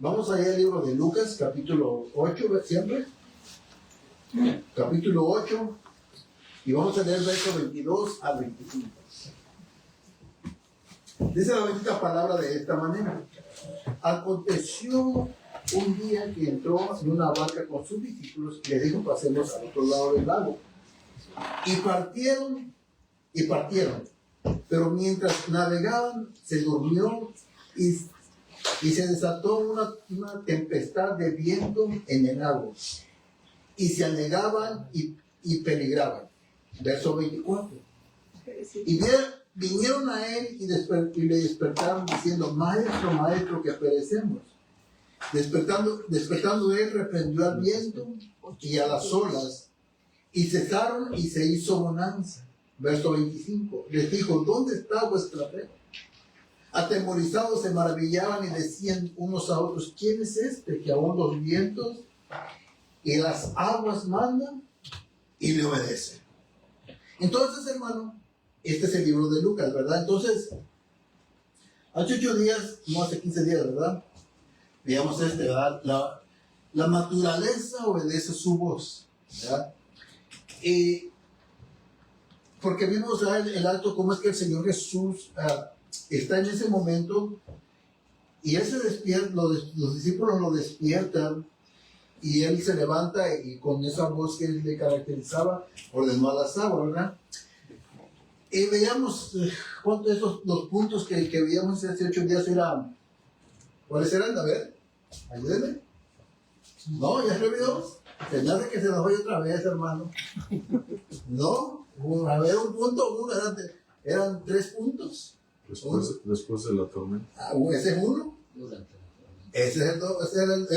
Vamos allá al libro de Lucas, capítulo 8, siempre. Capítulo 8, y vamos a leer versos 22 al 25. Dice la bendita palabra de esta manera. Aconteció un día que entró en una barca con sus discípulos y le dijo: pasemos al otro lado del lago. Y partieron. Pero mientras navegaban, se durmió y se desató una tempestad de viento en el agua. Y se anegaban y peligraban. Verso 24. Y vinieron a él y le despertaron diciendo: Maestro, maestro, que perecemos. Despertando él, reprendió al viento y a las olas, y cesaron y se hizo bonanza. Verso 25. Les dijo: ¿dónde está vuestra fe? Atemorizados se maravillaban y decían unos a otros: ¿quién es este que aún los vientos y las aguas mandan y le obedecen? Entonces, hermano, este es el libro de Lucas, ¿verdad? Entonces, hace 8 días, no hace 15 días, ¿verdad? Veamos ¿verdad? La naturaleza obedece su voz, ¿verdad? Porque vimos el alto cómo es que el Señor Jesús está en ese momento y él se despierta, los discípulos lo despiertan y él se levanta y con esa voz que él le caracterizaba ordenó a las aguas, ¿verdad? Y veíamos los puntos que veíamos hace 8 días eran, ¿cuáles eran? A ver, ayúdenme. No, ya se olvidó. Se me hace que se nos vaya otra vez, hermano. No, a ver, un punto, eran 3 puntos. Después de la tormenta. Ese es uno. Ese es el 2.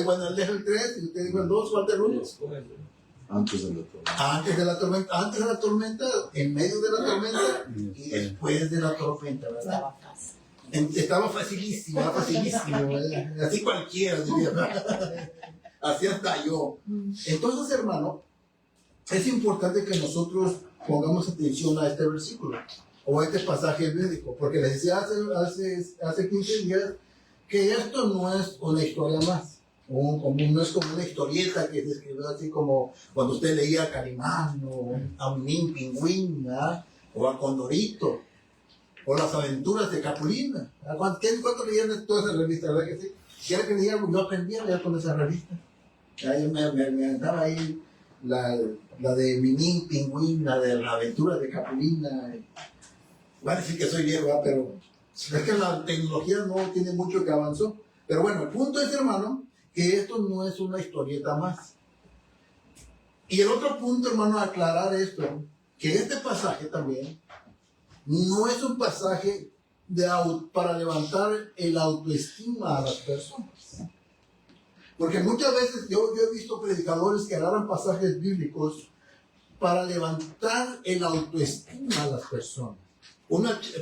Bueno, él dijo el 3 y usted dijo el 2. ¿Cuál es el 1? Antes de la tormenta. Antes de la tormenta, en medio de la tormenta y después de la tormenta, ¿verdad? Estaba facilísimo, ¿verdad? Así cualquiera diría. Así hasta yo. Entonces, hermano, es importante que nosotros pongamos atención a este versículo o a este pasaje bíblico, porque les decía hace 15 días que esto no es una historia más, no es como una historieta que se escribió así como cuando usted leía a Calimán o a un Pingüín, ¿verdad? O a Condorito o las aventuras de Capulina. ¿Cuánto leían todas esas revistas? ¿Verdad que sí? Quiero que digan, yo aprendí a leer con esas revistas. Yo me aventaba ahí la de Minín, Pingüín, la de las aventuras de Capulina. Va a decir que soy viejo, pero es que la tecnología no tiene mucho que avanzó. Pero bueno, el punto es, hermano, que esto no es una historieta más. Y el otro punto, hermano, aclarar esto, que este pasaje también no es un pasaje para levantar el autoestima a las personas. Porque muchas veces yo he visto predicadores que agarran pasajes bíblicos para levantar el autoestima a las personas.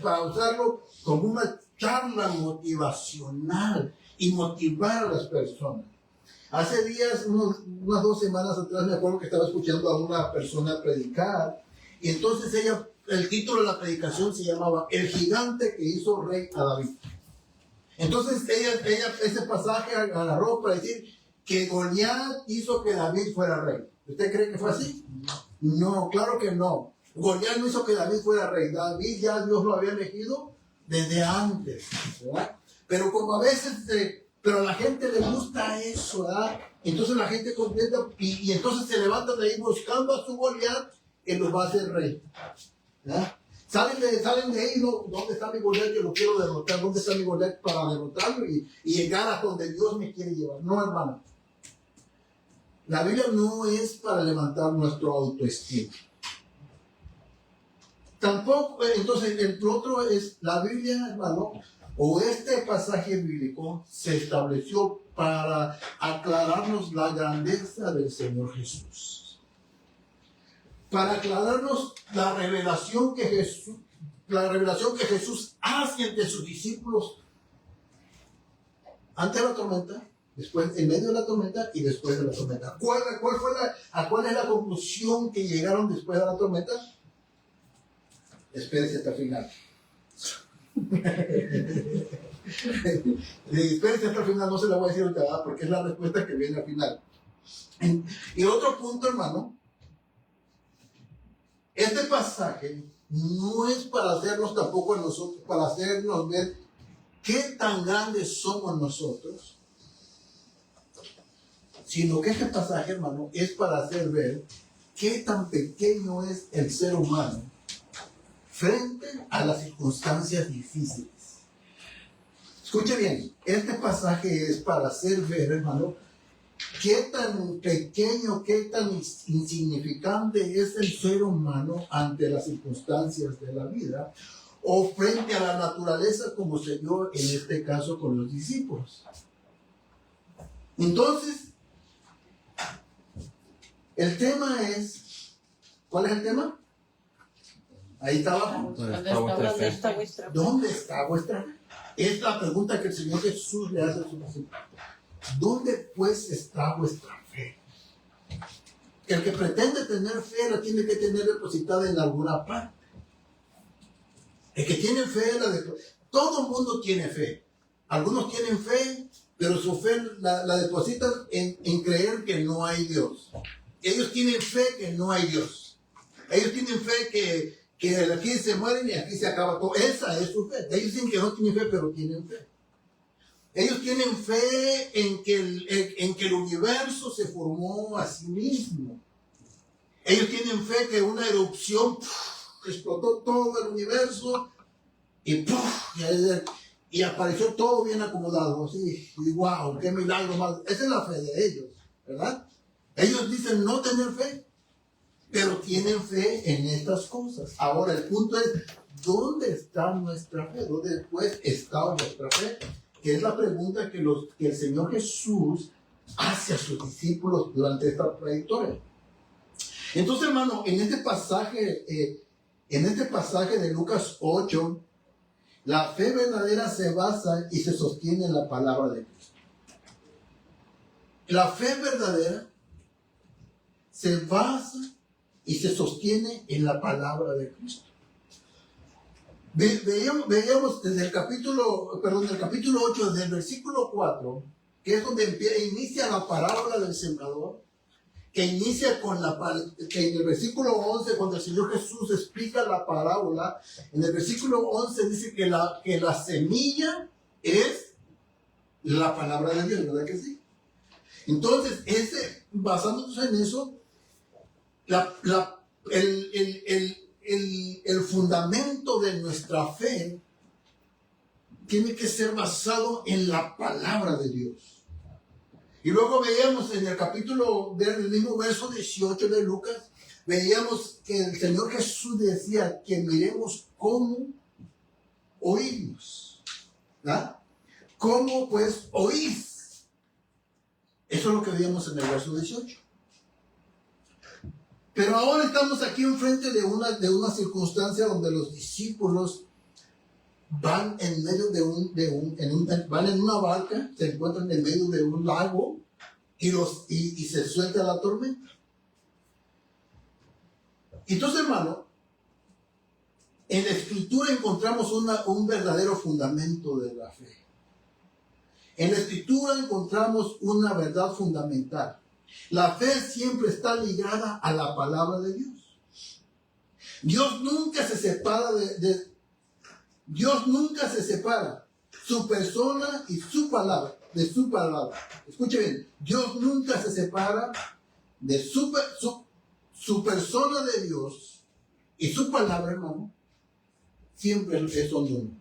Para usarlo como una charla motivacional y motivar a las personas. Hace días, unas 2 semanas atrás, me acuerdo que estaba escuchando a una persona predicar y entonces el título de la predicación se llamaba El gigante que hizo rey a David. Entonces ella ese pasaje agarró para decir que Goliat hizo que David fuera rey. ¿Usted cree que fue así? No, claro que no. Goliat no hizo que David fuera rey. David ya Dios lo había elegido desde antes, ¿verdad? Pero como a veces, pero a la gente le gusta eso, ¿verdad? Entonces la gente contenta y entonces se levantan de ahí buscando a su Goliat y los va a hacer rey, ¿verdad? Salen de ahí, ¿no? ¿Dónde está mi Goliat? Yo lo quiero derrotar. ¿Dónde está mi Goliat para derrotarlo y llegar a donde Dios me quiere llevar? No, hermano. La Biblia no es para levantar nuestro autoestima. Tampoco, entonces, el otro es la Biblia, hermano, o este pasaje bíblico se estableció para aclararnos la grandeza del Señor Jesús. Para aclararnos la revelación que Jesús hace ante sus discípulos antes de la tormenta, después, en medio de la tormenta y después de la tormenta. ¿Cuál es la conclusión que llegaron después de la tormenta? Espérese hasta el final. Espérense hasta el final, no se la voy a decir ahorita, porque es la respuesta que viene al final. Y otro punto, hermano, este pasaje no es para hacernos tampoco a nosotros, para hacernos ver qué tan grandes somos nosotros, sino que este pasaje, hermano, es para hacer ver qué tan pequeño es el ser humano frente a las circunstancias difíciles. Escuche bien, este pasaje es para hacer ver, hermano, qué tan pequeño, qué tan insignificante es el ser humano ante las circunstancias de la vida o frente a la naturaleza, como se dio en este caso con los discípulos. Entonces, el tema es, ¿cuál es el tema? Ahí está abajo. ¿Dónde está vuestra fe? ¿Dónde está vuestra fe? Es la pregunta que el Señor Jesús le hace a sus discípulos. ¿Dónde pues está vuestra fe? El que pretende tener fe la tiene que tener depositada en alguna parte. El que tiene fe, todo el mundo tiene fe. Algunos tienen fe, pero su fe la depositan en creer que no hay Dios. Ellos tienen fe que no hay Dios. Ellos tienen fe que aquí se mueren y aquí se acaba todo. Esa es su fe. Ellos dicen que no tienen fe, pero tienen fe. Ellos tienen fe en que el universo se formó a sí mismo. Ellos tienen fe que una erupción explotó todo el universo y apareció todo bien acomodado. Así, y wow, qué milagro más. Esa es la fe de ellos, ¿verdad? Ellos dicen no tener fe, pero tienen fe en estas cosas. Ahora el punto es, ¿dónde está nuestra fe? ¿Dónde pues está nuestra fe? Que es la pregunta que el Señor Jesús hace a sus discípulos durante esta trayectoria. Entonces, hermano, en este pasaje de Lucas 8, la fe verdadera se basa y se sostiene en la palabra de Cristo. La fe verdadera se basa y se sostiene en la palabra de Cristo. Veíamos desde el capítulo 8, desde el versículo 4, que es donde inicia la parábola del sembrador, que inicia que en el versículo 11, cuando el Señor Jesús explica la parábola, en el versículo 11 dice que la semilla es la palabra de Dios, ¿verdad que sí? Entonces, basándonos en eso, el fundamento de nuestra fe tiene que ser basado en la palabra de Dios. Y luego veíamos en el capítulo del mismo verso 18 de Lucas, veíamos que el Señor Jesús decía que miremos cómo oímos. ¿Verdad? ¿Cómo pues oís? Eso es lo que veíamos en el verso 18. Pero ahora estamos aquí enfrente de una circunstancia donde los discípulos van en medio van en una barca, se encuentran en medio de un lago y se suelta la tormenta. Entonces, hermano, en la Escritura encontramos un verdadero fundamento de la fe. En la Escritura encontramos una verdad fundamental. La fe siempre está ligada a la palabra de Dios. Dios nunca se separa Dios nunca se separa su persona y su palabra, de su palabra. Escuche bien, Dios nunca se separa de su persona de Dios y su palabra, hermano, siempre son uno.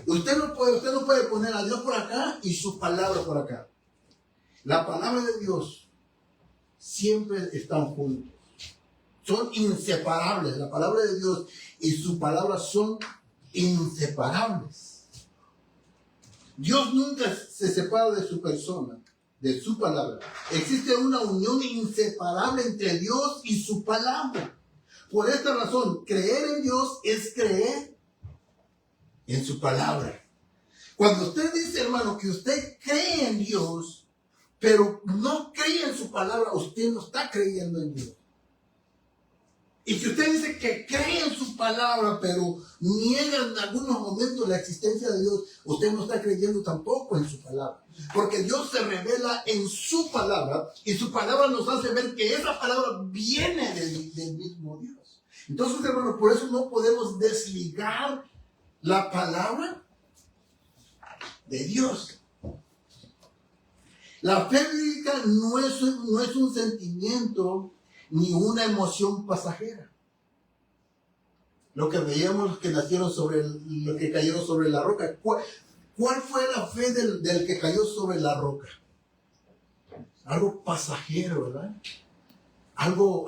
Usted no puede poner a Dios por acá y su palabra por acá. La palabra de Dios siempre están juntos. Son inseparables. La palabra de Dios y su palabra son inseparables. Dios nunca se separa de su persona, de su palabra. Existe una unión inseparable entre Dios y su palabra. Por esta razón, creer en Dios es creer en su palabra. Cuando usted dice, hermano, que usted cree en Dios, pero no cree en su palabra, usted no está creyendo en Dios. Y si usted dice que cree en su palabra, pero niega en algunos momentos la existencia de Dios, usted no está creyendo tampoco en su palabra. Porque Dios se revela en su palabra y su palabra nos hace ver que esa palabra viene del mismo Dios. Entonces, hermano, por eso no podemos desligar la palabra de Dios. La fe bíblica no es un sentimiento ni una emoción pasajera. Lo que veíamos los que nacieron los que cayeron sobre la roca. ¿Cuál fue la fe del que cayó sobre la roca? Algo pasajero, ¿verdad? Algo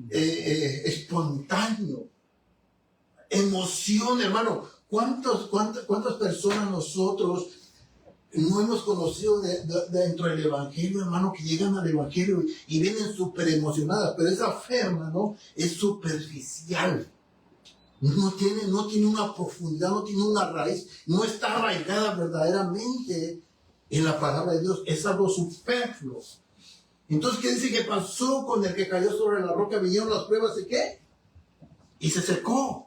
espontáneo. Emoción, hermano. ¿Cuántas personas nosotros no hemos conocido dentro del Evangelio, hermano, que llegan al Evangelio y vienen súper emocionadas? Pero esa fe, hermano, es superficial. No tiene una profundidad, no tiene una raíz, no está arraigada verdaderamente en la palabra de Dios. Es algo superfluo. Entonces, ¿qué dice que pasó con el que cayó sobre la roca? Vinieron las pruebas y ¿qué? Y se secó.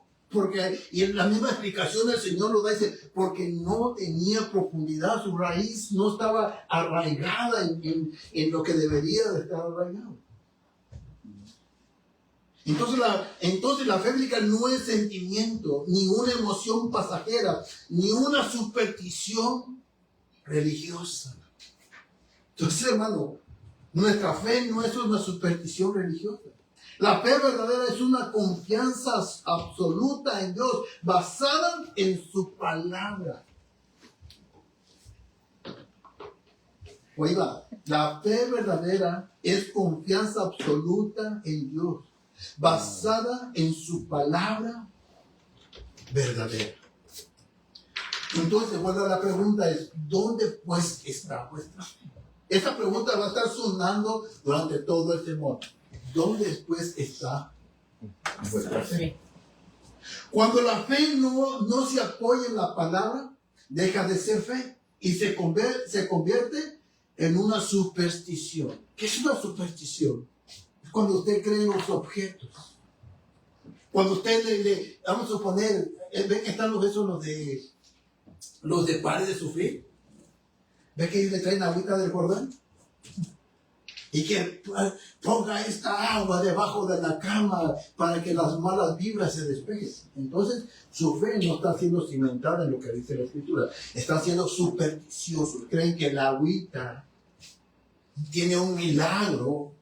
Y en la misma explicación el Señor lo da, dice, porque no tenía profundidad, su raíz no estaba arraigada en lo que debería de estar arraigado. Entonces la fe bíblica no es sentimiento, ni una emoción pasajera, ni una superstición religiosa. Entonces, hermano, nuestra fe no es una superstición religiosa. La fe verdadera es una confianza absoluta en Dios, basada en su palabra. Oiga, la fe verdadera es confianza absoluta en Dios, basada en su palabra verdadera. Entonces, bueno, la pregunta es, ¿dónde pues está vuestra fe? Esta pregunta va a estar sonando durante todo el sermón. ¿Dónde pues está vuestra fe? Cuando la fe no se apoya en la palabra, deja de ser fe y se convierte en una superstición. ¿Qué es una superstición? Es cuando usted cree en los objetos. Cuando usted vamos a suponer, ven que están los de pares de sufrir. ¿Ve que ellos le traen agüita del Jordán? Y que ponga esta agua debajo de la cama para que las malas vibras se despejen. Entonces, su fe no está siendo cimentada en lo que dice la Escritura. Está siendo supersticioso. Creen que la agüita tiene un milagro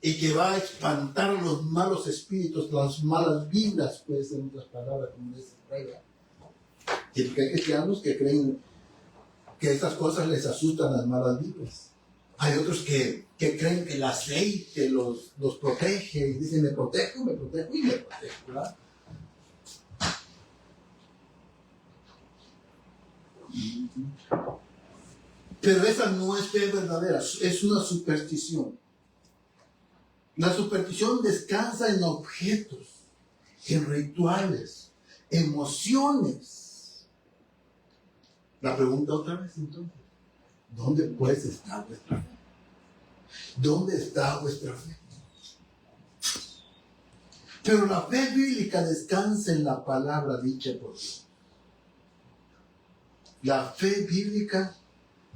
y que va a espantar los malos espíritus, las malas vibras, pues, en otras palabras, como dice Reyes. Y hay cristianos que creen que estas cosas les asustan las malas vibras. Hay otros que creen que el aceite los protege y dicen, me protejo y me protejo, ¿verdad? Pero esa no es fe verdadera, es una superstición. La superstición descansa en objetos, en rituales, emociones. La pregunta otra vez entonces, ¿dónde pues está vuestra fe? ¿Dónde está vuestra fe? Pero la fe bíblica descansa en la palabra dicha por Dios. La fe bíblica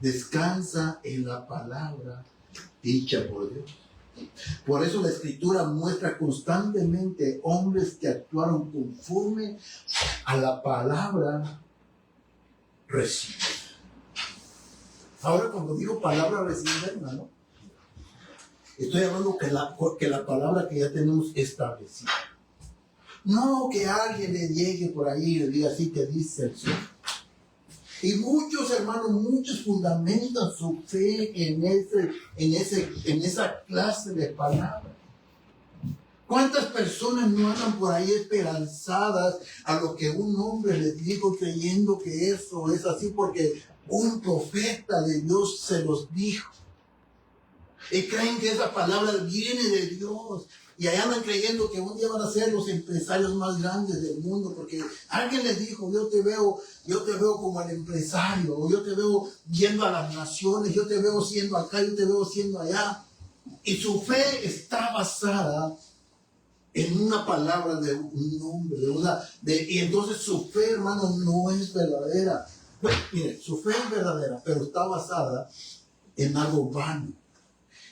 descansa en la palabra dicha por Dios. Por eso la Escritura muestra constantemente hombres que actuaron conforme a la palabra recibida. Ahora, cuando digo palabra recibida, hermano, estoy hablando que la palabra que ya tenemos establecida. No que alguien le llegue por ahí y le diga, así te dice el Señor. Y muchos hermanos, muchos fundamentan su fe en esa clase de palabras. ¿Cuántas personas no andan por ahí esperanzadas a lo que un hombre les dijo, creyendo que eso es así porque un profeta de Dios se los dijo? Y creen que esa palabra viene de Dios. Y allá andan creyendo que un día van a ser los empresarios más grandes del mundo, porque alguien les dijo, yo te veo como el empresario, o yo te veo yendo a las naciones, yo te veo siendo acá, yo te veo siendo allá. Y su fe está basada en una palabra de un hombre, y entonces su fe, hermano, no es verdadera. Bueno, mire, su fe es verdadera, pero está basada en algo vano,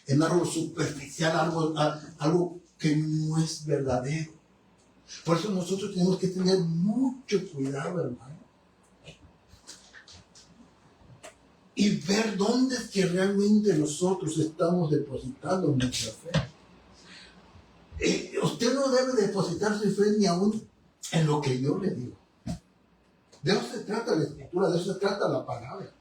en algo superficial, algo que no es verdadero. Por eso nosotros tenemos que tener mucho cuidado, hermano, y ver dónde es que realmente nosotros estamos depositando nuestra fe. Usted no debe depositar su fe ni aún en lo que yo le digo. De eso se trata la Escritura, de eso se trata la palabra.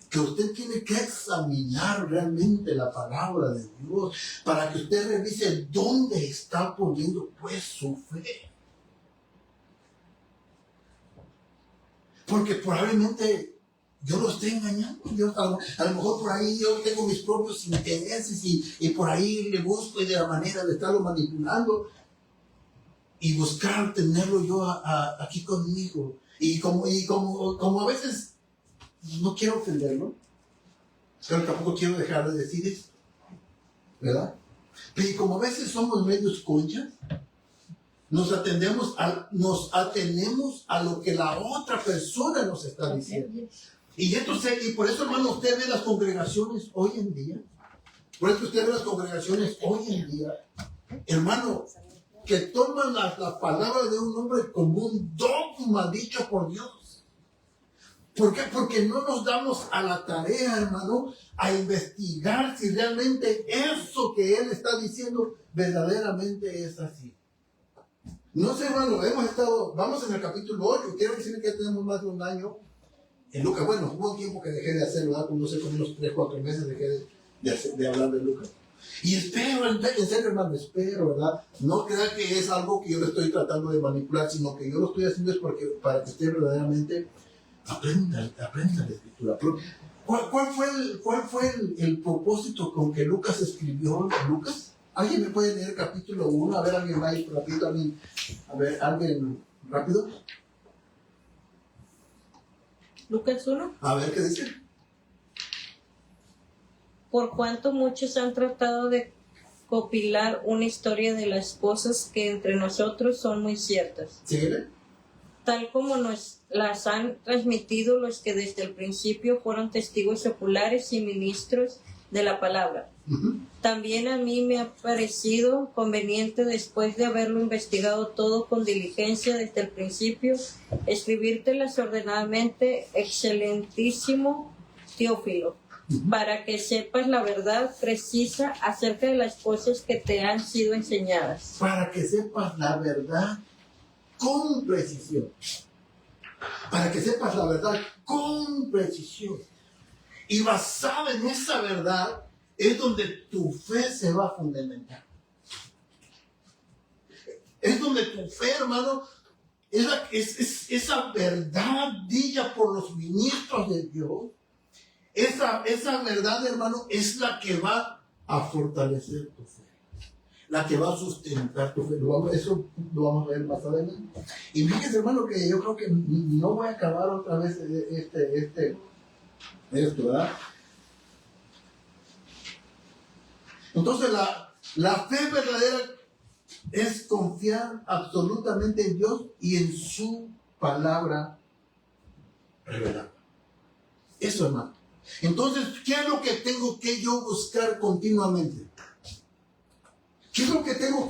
Que usted tiene que examinar realmente la palabra de Dios para que usted revise dónde está poniendo pues su fe. Porque probablemente yo lo estoy engañando. A lo mejor por ahí yo tengo mis propios intereses y por ahí le busco y de la manera de estarlo manipulando y buscar tenerlo yo aquí conmigo. Y como a veces no quiero ofenderlo, pero tampoco quiero dejar de decir esto, ¿verdad? Pero como a veces somos medios conchas, nos atenemos a lo que la otra persona nos está diciendo. Y por eso, hermano, usted ve las congregaciones hoy en día. Por eso usted ve las congregaciones hoy en día, hermano, que toman la palabra de un hombre como un dogma dicho por Dios. ¿Por qué? Porque no nos damos a la tarea, hermano, a investigar si realmente eso que él está diciendo verdaderamente es así. No sé, hermano, vamos en el capítulo 8, quiero decir que ya tenemos más de un año en Lucas. Bueno, hubo un tiempo que dejé de hacerlo, ¿verdad? No sé, como unos 3-4 meses dejé de hablar de Lucas. Y espero, en serio, hermano, espero, ¿verdad? No crea que es algo que yo le estoy tratando de manipular, sino que yo lo estoy haciendo es para que usted verdaderamente aprenda la Escritura. ¿Cuál fue el propósito con que Lucas escribió Lucas? ¿Alguien me puede leer capítulo 1? A ver, alguien va a ir rápido, alguien rápido. Lucas 1. A ver, ¿qué dice? Por cuanto muchos han tratado de copilar una historia de las cosas que entre nosotros son muy ciertas. ¿Síguele? Tal como nos las han transmitido los que desde el principio fueron testigos oculares y ministros de la palabra. También a mí me ha parecido conveniente, después de haberlo investigado todo con diligencia desde el principio, escribírtelas ordenadamente, excelentísimo Teófilo, para que sepas la verdad precisa acerca de las cosas que te han sido enseñadas. Para que sepas la verdad con precisión. Para que sepas la verdad con precisión. Y basada en esa verdad es donde tu fe se va a fundamentar. Es donde tu fe, hermano, es esa verdad dicha por los ministros de Dios. Esa verdad, hermano, es la que va a fortalecer tu fe. La que va a sustentar tu fe. Eso lo vamos a ver más adelante. Y fíjense, hermano, que yo creo que no voy a acabar otra vez esto, ¿verdad? Entonces la fe verdadera es confiar absolutamente en Dios y en su palabra revelada. Eso, hermano. Entonces, ¿qué es lo que tengo que yo buscar continuamente? ¿Qué es lo que tengo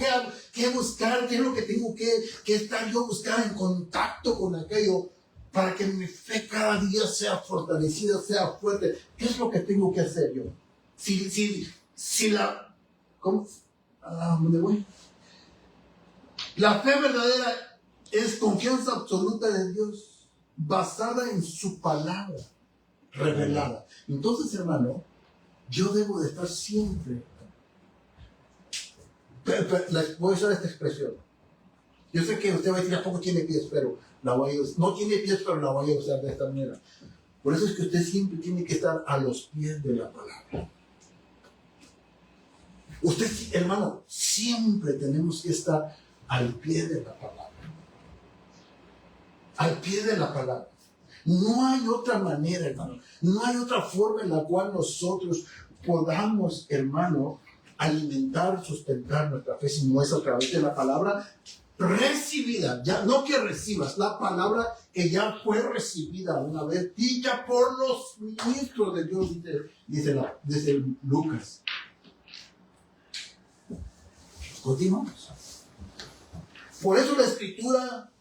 que buscar? ¿Qué es lo que tengo que estar yo buscando en contacto con aquello para que mi fe cada día sea fortalecida, sea fuerte? ¿Qué es lo que tengo que hacer yo? ¿Cómo? ¿Dónde voy? La fe verdadera es confianza absoluta en Dios, basada en su palabra revelada. Entonces, hermano, yo debo de estar siempre. Voy a usar esta expresión. Yo sé que usted va a decir, ¿a poco tiene pies? Pero la voy a usar. No tiene pies, pero la voy a usar de esta manera. Por eso es que usted siempre tiene que estar a los pies de la palabra. Usted, hermano, siempre tenemos que estar al pie de la palabra. Al pie de la palabra. No hay otra manera, hermano. No hay otra forma en la cual nosotros podamos, hermano, alimentar, sustentar nuestra fe, sino es a través de la palabra recibida, ya no que recibas, la palabra que ya fue recibida una vez, dicha por los ministros de Dios, dice Lucas. Continuamos. Por eso la Escritura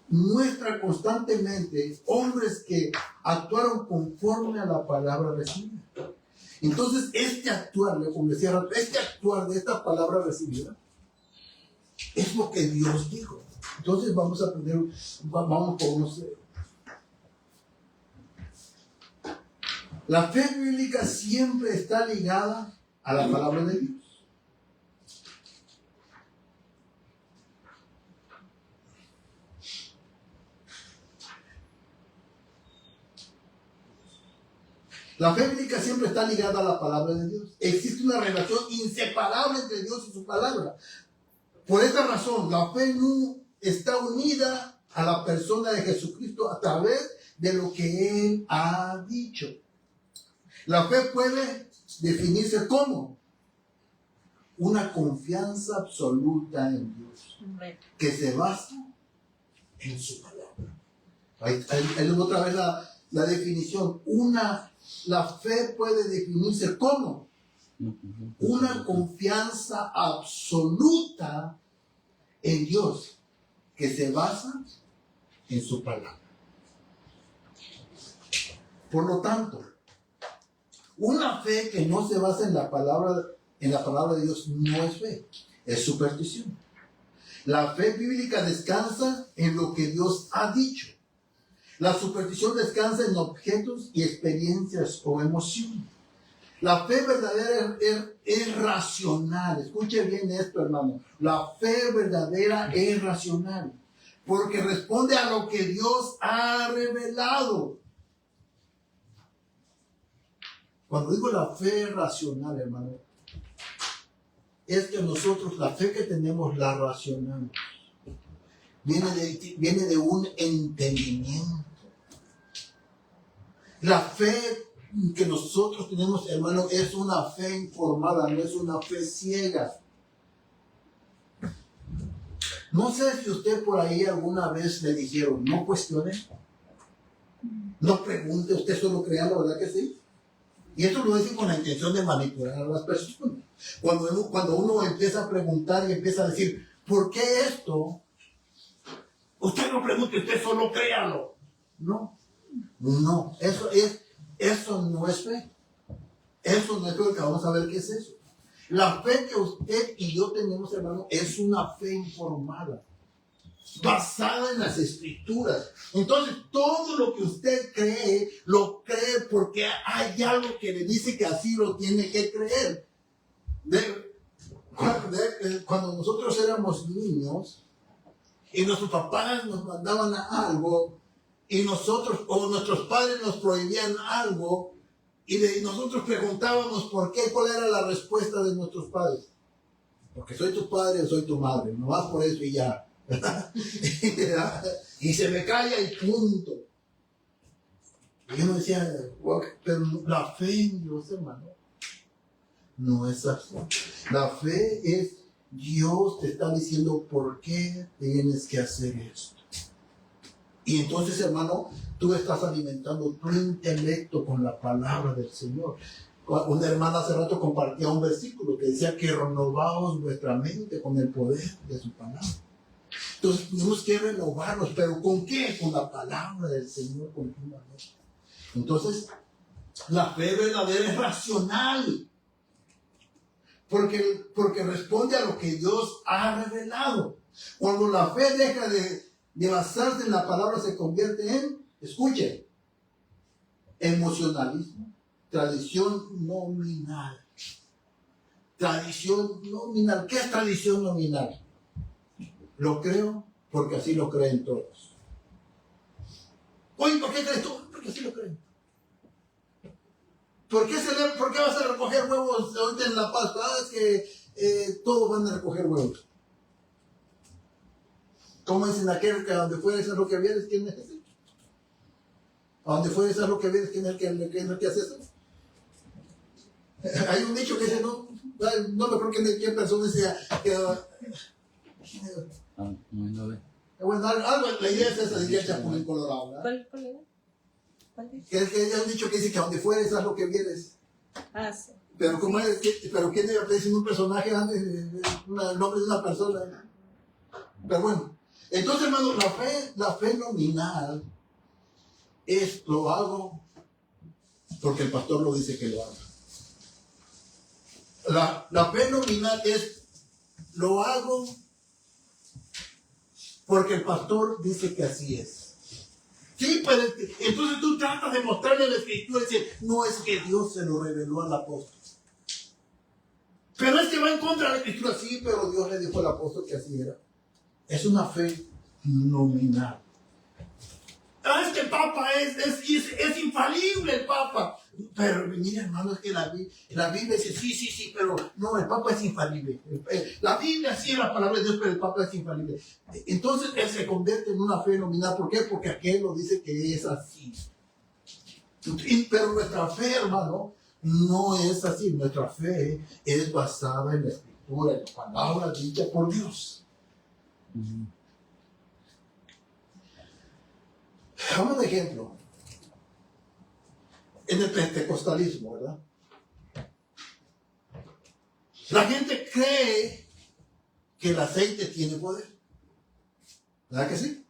muestra constantemente hombres que actuaron conforme a la palabra recibida. Entonces, como decía, este actuar de esta palabra recibida es lo que Dios dijo. Entonces vamos a aprender, vamos por unos. La fe bíblica siempre está ligada a la palabra de Dios. La fe bíblica siempre está ligada a la palabra de Dios. Existe una relación inseparable entre Dios y su palabra. Por esta razón, la fe no está unida a la persona de Jesucristo a través de lo que Él ha dicho. La fe puede definirse como una confianza absoluta en Dios, que se basa en su palabra. Ahí otra vez la definición. La fe puede definirse como una confianza absoluta en Dios que se basa en su palabra. Por lo tanto, una fe que no se basa en la palabra de Dios no es fe, es superstición. La fe bíblica descansa en lo que Dios ha dicho. La superstición descansa en objetos y experiencias o emociones. La fe verdadera es racional. Escuche bien esto, hermano. La fe verdadera es racional, porque responde a lo que Dios ha revelado. Cuando digo la fe racional, hermano, es que nosotros la fe que tenemos la racionamos. Viene de un entendimiento. La fe que nosotros tenemos, hermano, es una fe informada, no es una fe ciega. No sé si usted por ahí alguna vez le dijeron, no cuestione, no pregunte, usted solo crea, la verdad que sí. Y esto lo dicen con la intención de manipular a las personas. Cuando uno empieza a preguntar y empieza a decir, ¿por qué esto? Usted no pregunte, usted solo créalo. No, eso no es fe. Eso no es fe, que vamos a ver qué es eso. La fe que usted y yo tenemos, hermano, es una fe informada, basada en las Escrituras. Entonces, todo lo que usted cree, lo cree porque hay algo que le dice que así lo tiene que creer. Cuando nosotros éramos niños y nuestros papás nos mandaban a algo y nosotros o nuestros padres nos prohibían algo y nosotros preguntábamos por qué, cuál era la respuesta de nuestros padres. Porque soy tu padre o soy tu madre, no vas por eso y ya. Y se me calla y punto. Y yo me decía, pero la fe en Dios, hermano, no es así. La fe es Dios te está diciendo por qué tienes que hacer esto. Y entonces, hermano, tú estás alimentando tu intelecto con la palabra del Señor. Una hermana hace rato compartía un versículo que decía que renovaos vuestra mente con el poder de su palabra. Entonces tenemos que renovarnos, pero ¿con qué? Con la palabra del Señor continuamente. Entonces, la fe verdadera es racional, porque responde a lo que Dios ha revelado. Cuando la fe deja de basarse en la palabra, se convierte en, escuche, emocionalismo, tradición nominal. Tradición nominal. ¿Qué es tradición nominal? Lo creo porque así lo creen todos. Oye, ¿por qué crees tú? Porque así lo creen. ¿Por qué vas a recoger huevos ahorita en La Pascua? Es que todos van a recoger huevos. ¿Cómo dicen aquel que a donde fuera esa lo que vienes, quién es ese? A donde fuera esa lo que vienes, quién es el que hace eso? Hay un dicho que dice, no me acuerdo quién persona decía que... Bueno, algo, la idea es esa, diría el Chapulín Colorado, ¿verdad? ¿Cuál era? ¿Cuál dice? Que hay un dicho que dice que a donde fueres haz lo que vienes. Ah, sí. Pero ¿cómo es? Pero ¿quién debe aparecer un personaje antes el nombre de una persona? Pero bueno, entonces hermano, la fe nominal es lo hago porque el pastor lo dice que lo haga. La fe nominal es lo hago porque el pastor dice que así es. Sí, pero entonces tú tratas de mostrarle la escritura y dices, no es que Dios se lo reveló al apóstol. Pero es que va en contra de la escritura, sí, pero Dios le dijo al apóstol que así era. Es una fe nominal. Es que el Papa es infalible, el Papa. Pero mira, hermano, es que la Biblia dice, sí, pero no, el Papa es infalible. La Biblia sí es la palabra de Dios, pero el Papa es infalible. Entonces él se convierte en una fe nominal. ¿Por qué? Porque aquel lo dice que es así. Pero nuestra fe, hermano, no es así. Nuestra fe es basada en la escritura, en la palabra dicha por Dios. Vamos de ejemplo. En el pentecostalismo, ¿verdad? La gente cree que el aceite tiene poder. ¿Verdad que sí?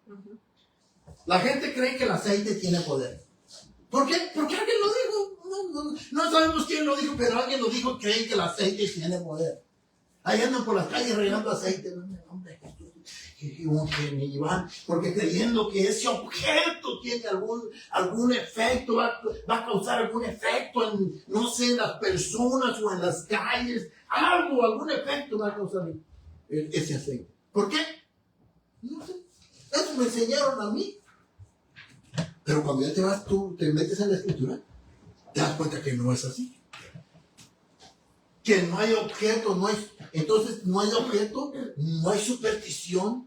La gente cree que el aceite tiene poder. ¿Por qué? Porque alguien lo dijo. No sabemos quién lo dijo, pero alguien lo dijo, creen que el aceite tiene poder. Ahí andan por las calles regando aceite. Hombre, y van porque creyendo que ese objeto tiene algún efecto, va a causar algún efecto en, no sé, en las personas o en las calles, algún efecto va a causar ese aceite. ¿Por qué? No sé. Eso me enseñaron a mí. Pero cuando ya tú te metes en la escritura, te das cuenta que no es así. Que no hay objeto, entonces no hay objeto, no hay superstición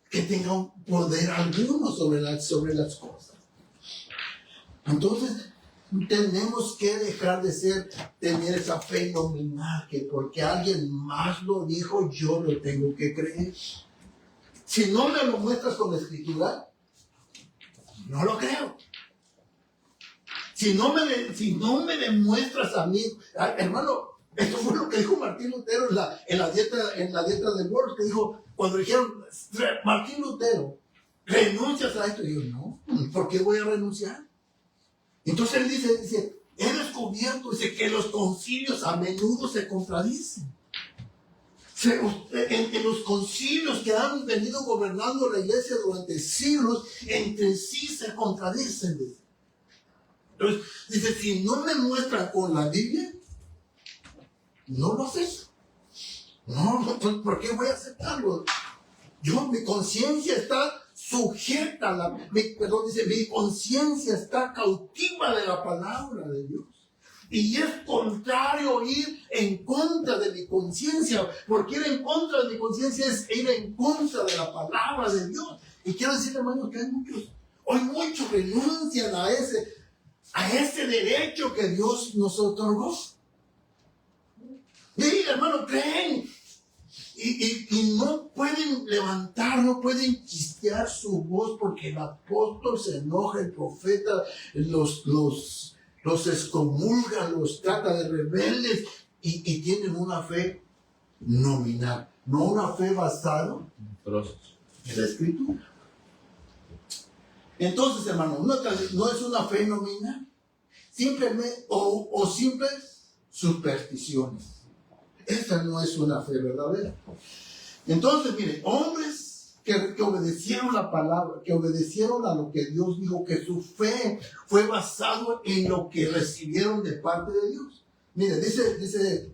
que tenga un poder alguno sobre las cosas. Entonces tenemos que dejar de tener esa fe nominal, que porque alguien más lo dijo, yo lo tengo que creer. Si no me lo muestras con la escritura, no lo creo. Si no me demuestras a mí, hermano, esto fue lo que dijo Martín Lutero en la dieta de Worms, que dijo, cuando dijeron, Martín Lutero, ¿renuncias a esto? Y yo, no, ¿por qué voy a renunciar? Entonces él dice, he descubierto, dice, que los concilios a menudo se contradicen. En los concilios que han venido gobernando la iglesia durante siglos, entre sí se contradicen. Dice. Entonces, dice, si no me muestran con la Biblia, no lo acepto. No, ¿por qué voy a aceptarlo? Mi conciencia está sujeta, mi conciencia está cautiva de la palabra de Dios. Y es contrario ir en contra de mi conciencia, porque ir en contra de mi conciencia es ir en contra de la palabra de Dios. Y quiero decir, hermanos, que hoy muchos renuncian a ese derecho que Dios nos otorgó. Y hermano, creen y no pueden levantar, no pueden chistear su voz porque el apóstol se enoja, el profeta los excomulga, los trata de rebeldes y tienen una fe nominal, no una fe basada en la escritura. Entonces, hermano, no es una fe nominal, simplemente o simples supersticiones. Esta no es una fe verdadera. Entonces, mire, hombres que obedecieron la palabra, que obedecieron a lo que Dios dijo, que su fe fue basado en lo que recibieron de parte de Dios. Mire, dice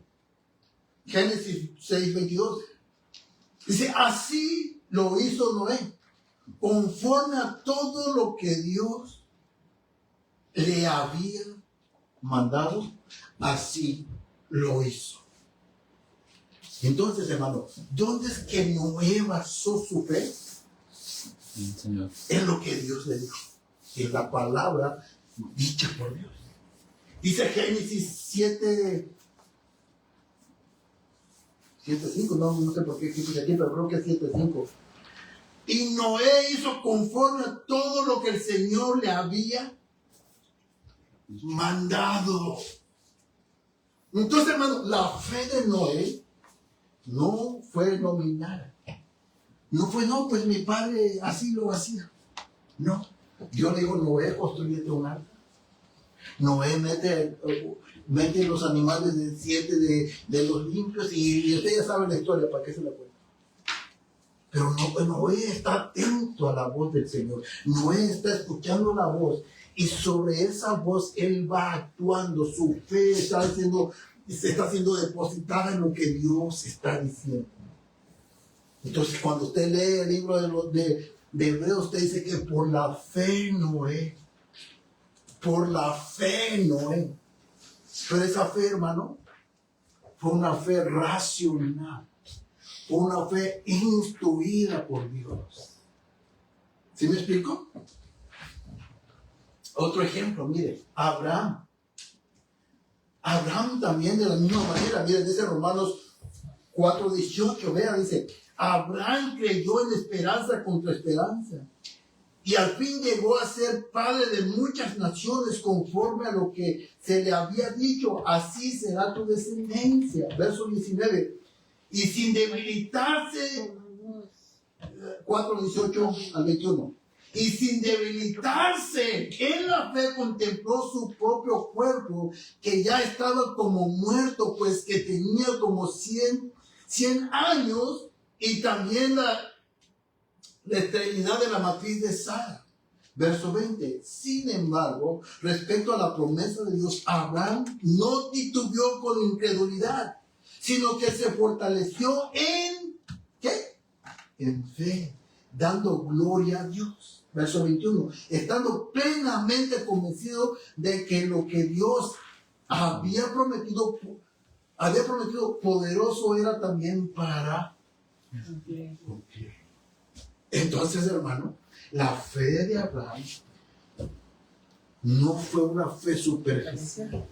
Génesis 6:22. Dice, así lo hizo Noé, conforme a todo lo que Dios le había mandado, así lo hizo. Entonces, hermano, ¿dónde es que Noé basó su fe? En lo que Dios le dijo, en la palabra dicha por Dios. Dice Génesis 7:5, no sé por qué dice aquí, pero creo que es 7:5. Y Noé hizo conforme a todo lo que el Señor le había mandado. Entonces, hermano, la fe de Noé no fue nominal. No fue, no, pues mi padre así lo hacía. No. Yo le digo, Noé, construyete un arca. Noé mete los animales de 7 de los limpios y usted ya sabe la historia, ¿para qué se la cuenta? Pero Noé está atento a la voz del Señor. Noé está escuchando la voz y sobre esa voz él va actuando. Su fe está siendo depositada en lo que Dios está diciendo. Entonces, cuando usted lee el libro de Hebreos, usted dice que por la fe Noé. Pero esa fe, hermano, fue una fe racional. Fue una fe instruida por Dios. ¿Sí me explico? Otro ejemplo, mire, Abraham. Abraham también de la misma manera, mire, dice Romanos 4:18, vea, dice, Abraham creyó en esperanza contra esperanza. Y al fin llegó a ser padre de muchas naciones conforme a lo que se le había dicho, así será tu descendencia. Verso 19. Y sin debilitarse, 4:18-21. Y sin debilitarse en la fe contempló su propio cuerpo, que ya estaba como muerto, pues que tenía como 100 años, y también la esterilidad de la matriz de Sara. Verso 20. Sin embargo, respecto a la promesa de Dios, Abraham no titubeó con incredulidad, sino que se fortaleció en ¿qué? En fe, dando gloria a Dios. Verso 21. Estando plenamente convencido de que lo que Dios había prometido poderoso era también para cumplir. Entonces, hermano, la fe de Abraham no fue una fe superficial.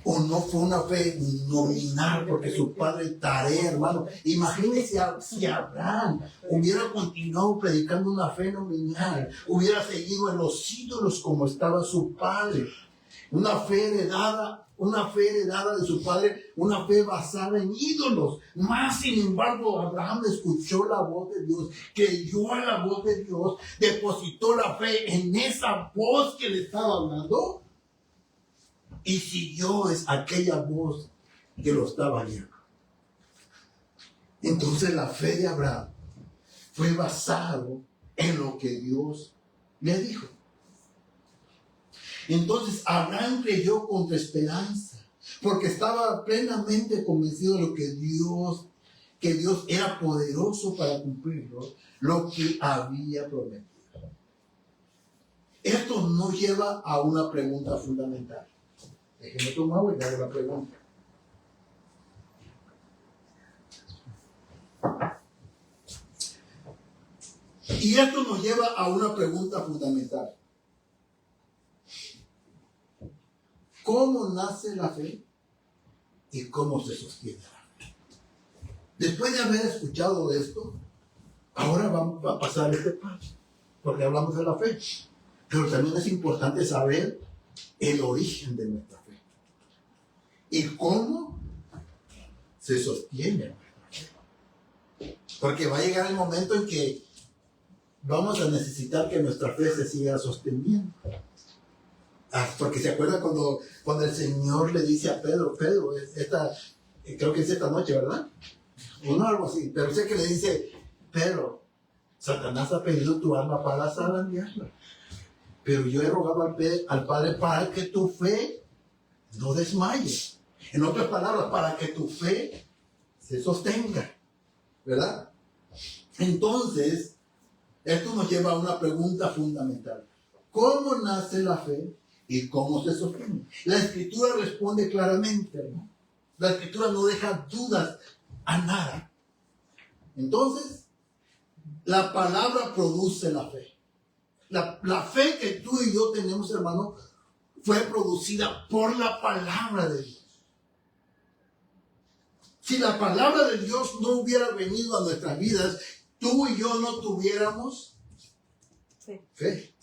O no fue una fe nominal, porque su padre Taré, hermano. Imagínense si Abraham hubiera continuado predicando una fe nominal, hubiera seguido en los ídolos como estaba su padre. Una fe heredada de su padre, una fe basada en ídolos. Más sin embargo, Abraham escuchó la voz de Dios, creyó a la voz de Dios, depositó la fe en esa voz que le estaba hablando y siguió aquella voz que lo estaba guiando. Entonces la fe de Abraham fue basado en lo que Dios le dijo. Entonces Abraham creyó contra esperanza, porque estaba plenamente convencido de que Dios era poderoso para cumplirlo, lo que había prometido. Esto nos lleva a una pregunta fundamental. Déjenme tomar agua y le hago la pregunta. Y esto nos lleva a una pregunta fundamental. ¿Cómo nace la fe y cómo se sostiene la fe? Después de haber escuchado esto, ahora vamos a pasar este paso, porque hablamos de la fe. Pero también es importante saber el origen de nuestra fe y cómo se sostiene nuestra fe. Porque va a llegar el momento en que vamos a necesitar que nuestra fe se siga sosteniendo. Porque se acuerda cuando el Señor le dice a Pedro, creo que es esta noche, ¿verdad? O no, algo así, pero sé que le dice, Pedro, Satanás ha pedido tu alma para zarandearla, pero yo he rogado al Padre para que tu fe no desmaye. En otras palabras, para que tu fe se sostenga, ¿verdad? Entonces, esto nos lleva a una pregunta fundamental. ¿Cómo nace la fe y cómo se sostiene? La Escritura responde claramente, ¿no? La Escritura no deja dudas a nada. Entonces, la palabra produce la fe. La fe que tú y yo tenemos, hermano, fue producida por la palabra de Dios. Si la palabra de Dios no hubiera venido a nuestras vidas, tú y yo no tuviéramos fe.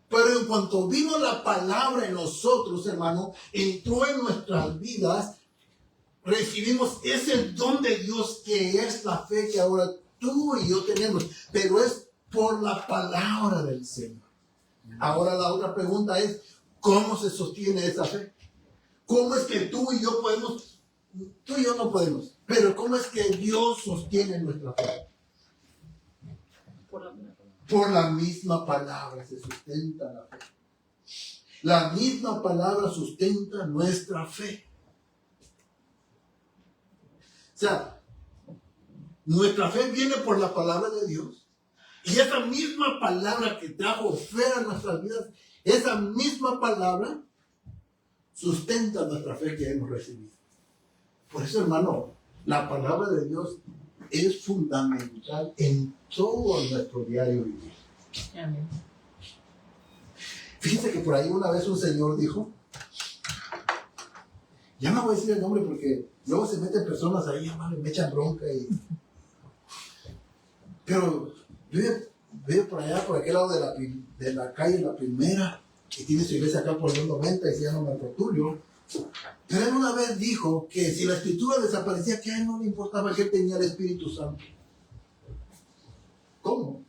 Pero en cuanto vino la palabra en nosotros, hermano, entró en nuestras vidas, recibimos ese don de Dios que es la fe que ahora tú y yo tenemos, pero es por la palabra del Señor. Ahora la otra pregunta es, ¿cómo se sostiene esa fe? ¿Cómo es que tú y yo podemos? Tú y yo no podemos, pero ¿cómo es que Dios sostiene nuestra fe? Por la misma palabra se sustenta la fe. La misma palabra sustenta nuestra fe. O sea, nuestra fe viene por la palabra de Dios. Y esa misma palabra que trajo fe a nuestras vidas, esa misma palabra sustenta nuestra fe que hemos recibido. Por eso, hermano, la palabra de Dios es fundamental en todo nuestro diario vivir. Amén. Fíjense que por ahí una vez un señor dijo, ya no voy a decir el nombre porque luego se meten personas ahí, hermano, y me echan bronca. Pero veo por allá, por aquel lado de la calle, la primera, que tiene su iglesia acá por el 90 y se llama Marco Tulio. Pero él una vez dijo que si la escritura desaparecía, que a él no le importaba, que él tenía el Espíritu Santo. ¿Cómo?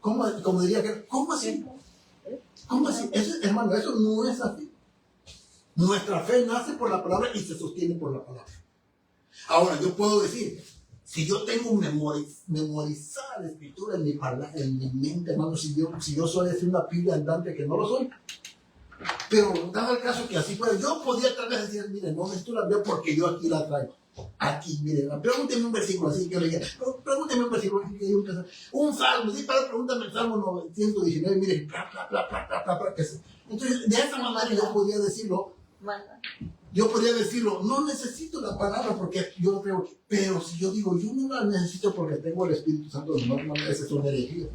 Como diría que, ¿cómo así? ¿Cómo así? Hermano, eso no es así. Nuestra fe nace por la palabra y se sostiene por la palabra. Ahora, yo puedo decir, si yo tengo memorizar la escritura en mi mente, hermano, si yo soy así una pila andante, que no lo soy. Pero dado el caso que así fuera, yo podía tal vez decir, mire, no necesito la Biblia porque yo aquí la traigo. Aquí, mire, pregúnteme un versículo así que yo le diga, pregúnteme un versículo así que yo un salmo, sí, para pregúntame el salmo 919, mire, entonces, de esa manera yo podía decirlo. Yo podría decirlo, no necesito la palabra porque yo lo creo, pero si yo digo, yo no la necesito porque tengo el Espíritu Santo, no, esa es una herejía.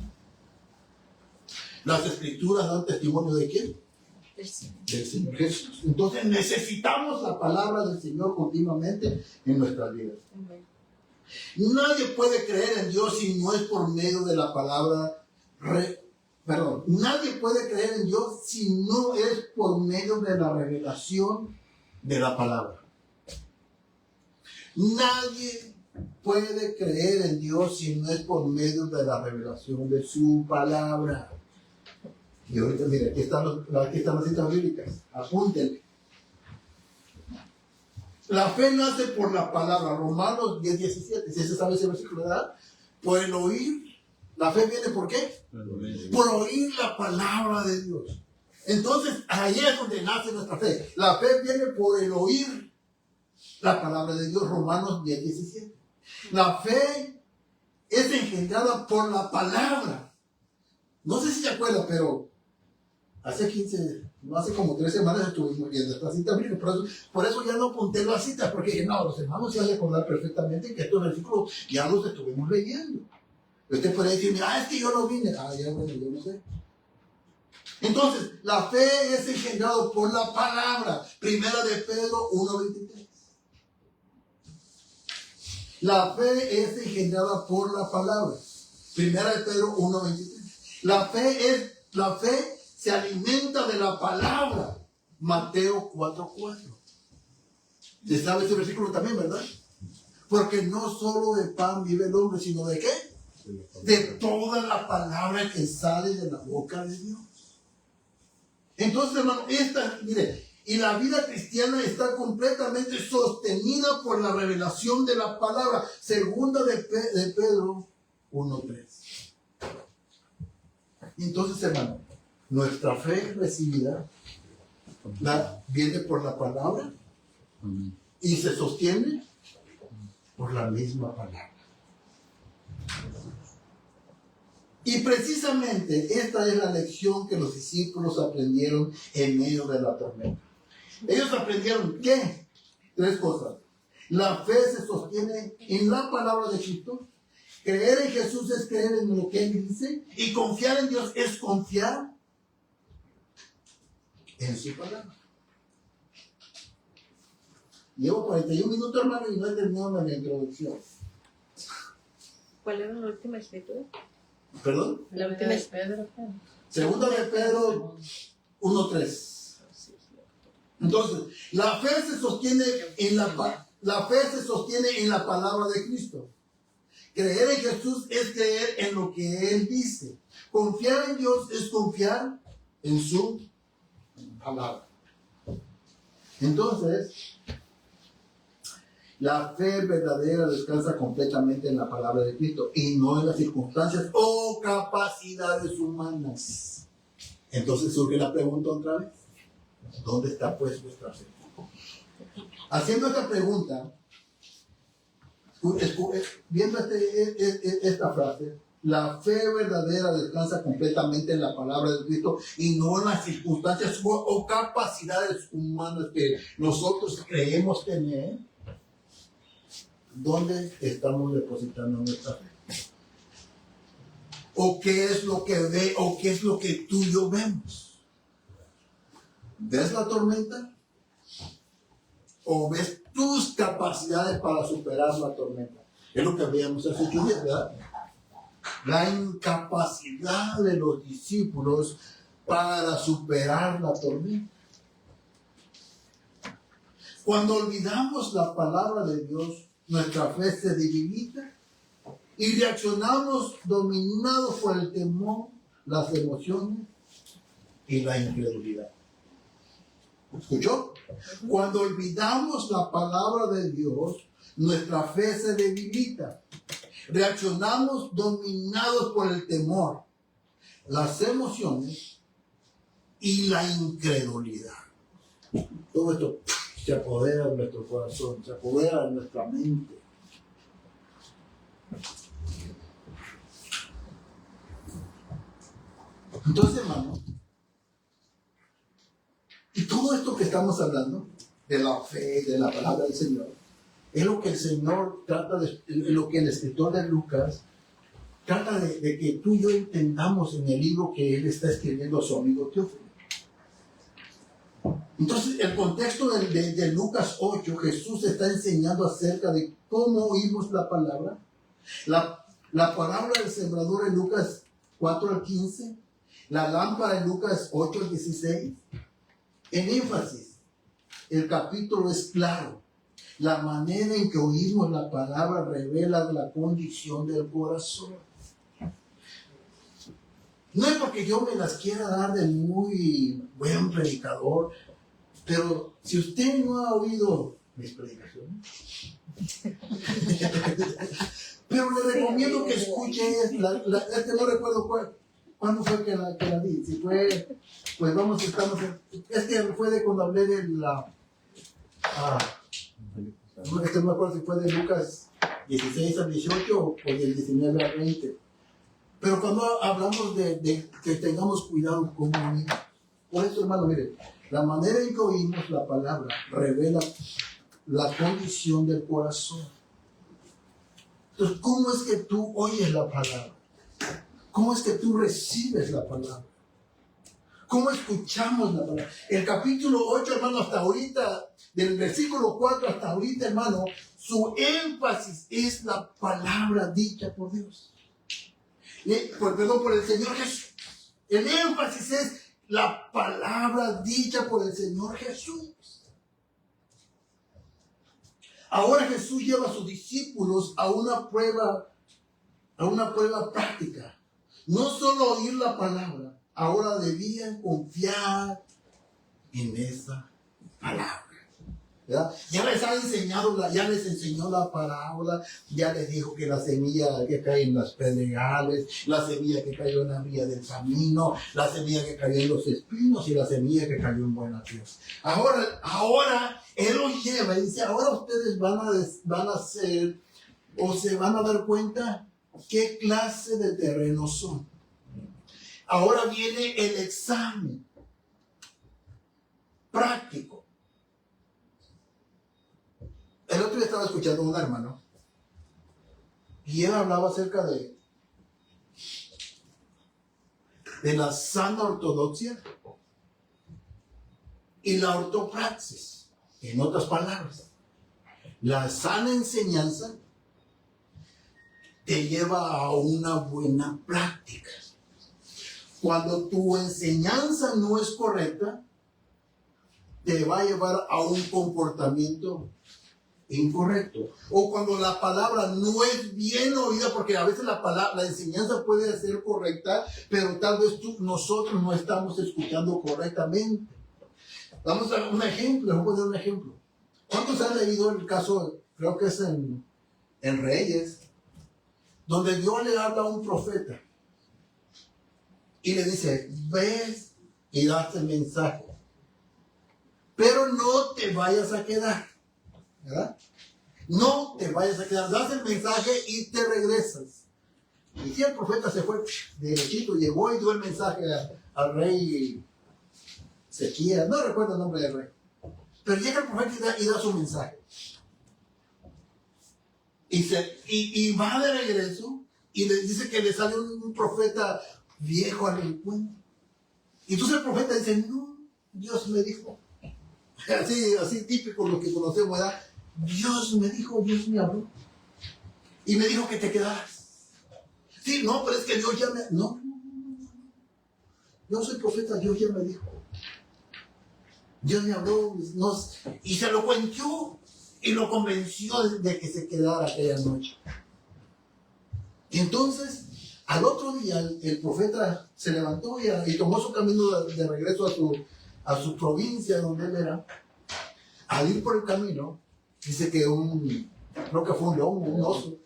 Las escrituras dan testimonio de quién? Del Señor Jesús. Entonces necesitamos la palabra del Señor continuamente en nuestras vidas. Nadie puede creer en Dios si no es por medio de la palabra. Nadie puede creer en Dios si no es por medio de la revelación de la palabra. Nadie puede creer en Dios si no es por medio de la revelación de su palabra. Y ahorita, mire, aquí están las citas bíblicas. Apúntenle. La fe nace por la palabra. Romanos 10:17. Si se sabe ese versículo, ¿verdad? Por el oír. ¿La fe viene por qué? Por oír la palabra de Dios. Entonces, ahí es donde nace nuestra fe. La fe viene por el oír la palabra de Dios. Romanos 10:17. La fe es engendrada por la palabra. No sé si se acuerdan, pero hace como 3 semanas estuvimos viendo esta cita bíblica. Por eso ya no apunté las citas, porque dije, no, los hermanos se van a recordar perfectamente que estos versículos ya los estuvimos leyendo. Usted puede decirme, es que yo no vine. Ya bueno, yo no sé. Entonces, la fe es engendrada por la palabra. Primera de Pedro 1:23. La fe es engendrada por la palabra. Primera de Pedro 1:23. La fe se alimenta de la palabra. Mateo 4:4. ¿Se sabe ese versículo también, verdad? Porque no solo de pan vive el hombre, sino de ¿qué? De toda la palabra que sale de la boca de Dios. Entonces, hermano, mire, y la vida cristiana está completamente sostenida por la revelación de la palabra. Segunda de Pedro 1:3. Entonces, hermano, nuestra fe recibida viene por la palabra y se sostiene por la misma palabra. Y precisamente esta es la lección que los discípulos aprendieron en medio de la tormenta. Ellos aprendieron ¿qué? 3 cosas. La fe se sostiene en la palabra de Cristo. Creer en Jesús es creer en lo que Él dice. Y confiar en Dios es confiar en su palabra. Llevo 41 minutos, hermano, y no he terminado la introducción. ¿Cuál era la última escritura? ¿Perdón? La última de Pedro. Segunda de Pedro 1:3. Entonces, la fe se sostiene en la palabra de Cristo. Creer en Jesús es creer en lo que Él dice. Confiar en Dios es confiar en su palabra. Entonces, la fe verdadera descansa completamente en la palabra de Cristo y no en las circunstancias o capacidades humanas. Entonces surge la pregunta otra vez: ¿dónde está pues vuestra fe? Haciendo esta pregunta, viendo esta frase, la fe verdadera descansa completamente en la palabra de Cristo y no en las circunstancias o capacidades humanas que nosotros creemos tener. ¿Dónde estamos depositando nuestra fe? ¿O qué es lo que ve, o qué es lo que tú y yo vemos? ¿Ves la tormenta? ¿O ves tus capacidades para superar la tormenta? Es lo que veíamos hace 8 días, ¿verdad? La incapacidad de los discípulos para superar la tormenta. Cuando olvidamos la palabra de Dios, nuestra fe se debilita y reaccionamos dominados por el temor, las emociones y la incredulidad. ¿Escuchó? Cuando olvidamos la palabra de Dios, nuestra fe se debilita. Reaccionamos dominados por el temor, las emociones y la incredulidad. Todo esto se apodera de nuestro corazón, se apodera de nuestra mente. Entonces, hermano, y todo esto que estamos hablando, de la fe, de la palabra del Señor, es lo que el Señor trata de, lo que el escritor de Lucas trata de que tú y yo entendamos en el libro que él está escribiendo a su amigo Teófilo. Entonces, el contexto de Lucas 8, Jesús está enseñando acerca de cómo oímos la palabra. La parábola del sembrador en Lucas 4:15, la lámpara en Lucas 8:16. En énfasis, el capítulo es claro. La manera en que oímos la palabra revela la condición del corazón. No es porque yo me las quiera dar de muy buen predicador, pero si usted no ha oído mis predicaciones, pero le recomiendo que escuche no recuerdo cuándo fue que la di. Si fue, pues vamos, fue de cuando hablé de la... no me acuerdo si fue de Lucas 16 a 18 o del 19 a 20. Pero cuando hablamos de que tengamos cuidado con oír, por eso, hermano, mire, la manera en que oímos la palabra revela la condición del corazón. Entonces, ¿cómo es que tú oyes la palabra? ¿Cómo es que tú recibes la palabra? ¿Cómo escuchamos la palabra? El capítulo 8, hermano, hasta ahorita, del versículo 4 hasta ahorita, hermano, su énfasis es la palabra dicha por Dios. Por el Señor Jesús. El énfasis es la palabra dicha por el Señor Jesús. Ahora Jesús lleva a sus discípulos a una prueba práctica. No solo oír la palabra, ahora debían confiar en esa palabra. ¿Verdad? Ya les enseñó la parábola, ya les dijo que la semilla que cae en las pedregales, la semilla que cayó en la vía del camino, la semilla que cayó en los espinos y la semilla que cayó en buena tierra. Ahora Él los lleva y dice, ahora ustedes van a hacer o se van a dar cuenta qué clase de terreno son. Ahora viene el examen práctico. El otro día estaba escuchando a un hermano y él hablaba acerca de la sana ortodoxia y la ortopraxis. En otras palabras, la sana enseñanza te lleva a una buena práctica. Cuando tu enseñanza no es correcta, te va a llevar a un comportamiento incorrecto. O cuando la palabra no es bien oída, porque a veces la enseñanza puede ser correcta, pero tal vez nosotros no estamos escuchando correctamente. Vamos a dar un ejemplo, vamos a poner un ejemplo. ¿Cuántos han leído el caso, creo que es en Reyes, donde Dios le habla a un profeta y le dice, ves y das el mensaje, pero no te vayas a quedar, ¿verdad? No te vayas a quedar, das el mensaje y te regresas. Y si el profeta se fue derechito, llegó y dio el mensaje al rey Ezequías, no recuerdo el nombre del rey, pero llega el profeta y da su mensaje. Y va de regreso y le dice que le sale un profeta viejo al encuentro. Y entonces el profeta dice, no, Dios me dijo. Así típico lo que conocemos, ¿verdad? Dios me dijo, Dios me habló. Y me dijo que te quedaras. Sí, no, pero es que Dios ya me... No. Yo soy profeta, Dios ya me dijo. Dios me habló y se lo cuentó y lo convenció de que se quedara aquella noche. Y entonces, al otro día, el profeta se levantó y tomó su camino de regreso a su provincia donde él era. Al ir por el camino, dice que creo que fue un león, un oso,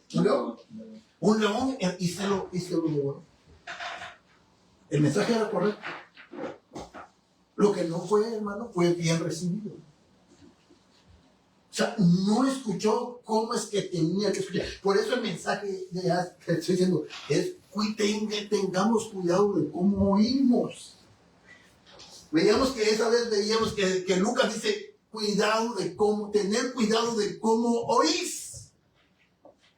un león, y se lo llevó. El mensaje era correcto. Lo que no fue, hermano, fue bien recibido. O sea, no escuchó cómo es que tenía que escuchar. Por eso el mensaje, ya te estoy diciendo, es tengamos cuidado de cómo oímos. Veíamos que esa vez que Lucas dice, tener cuidado de cómo oís.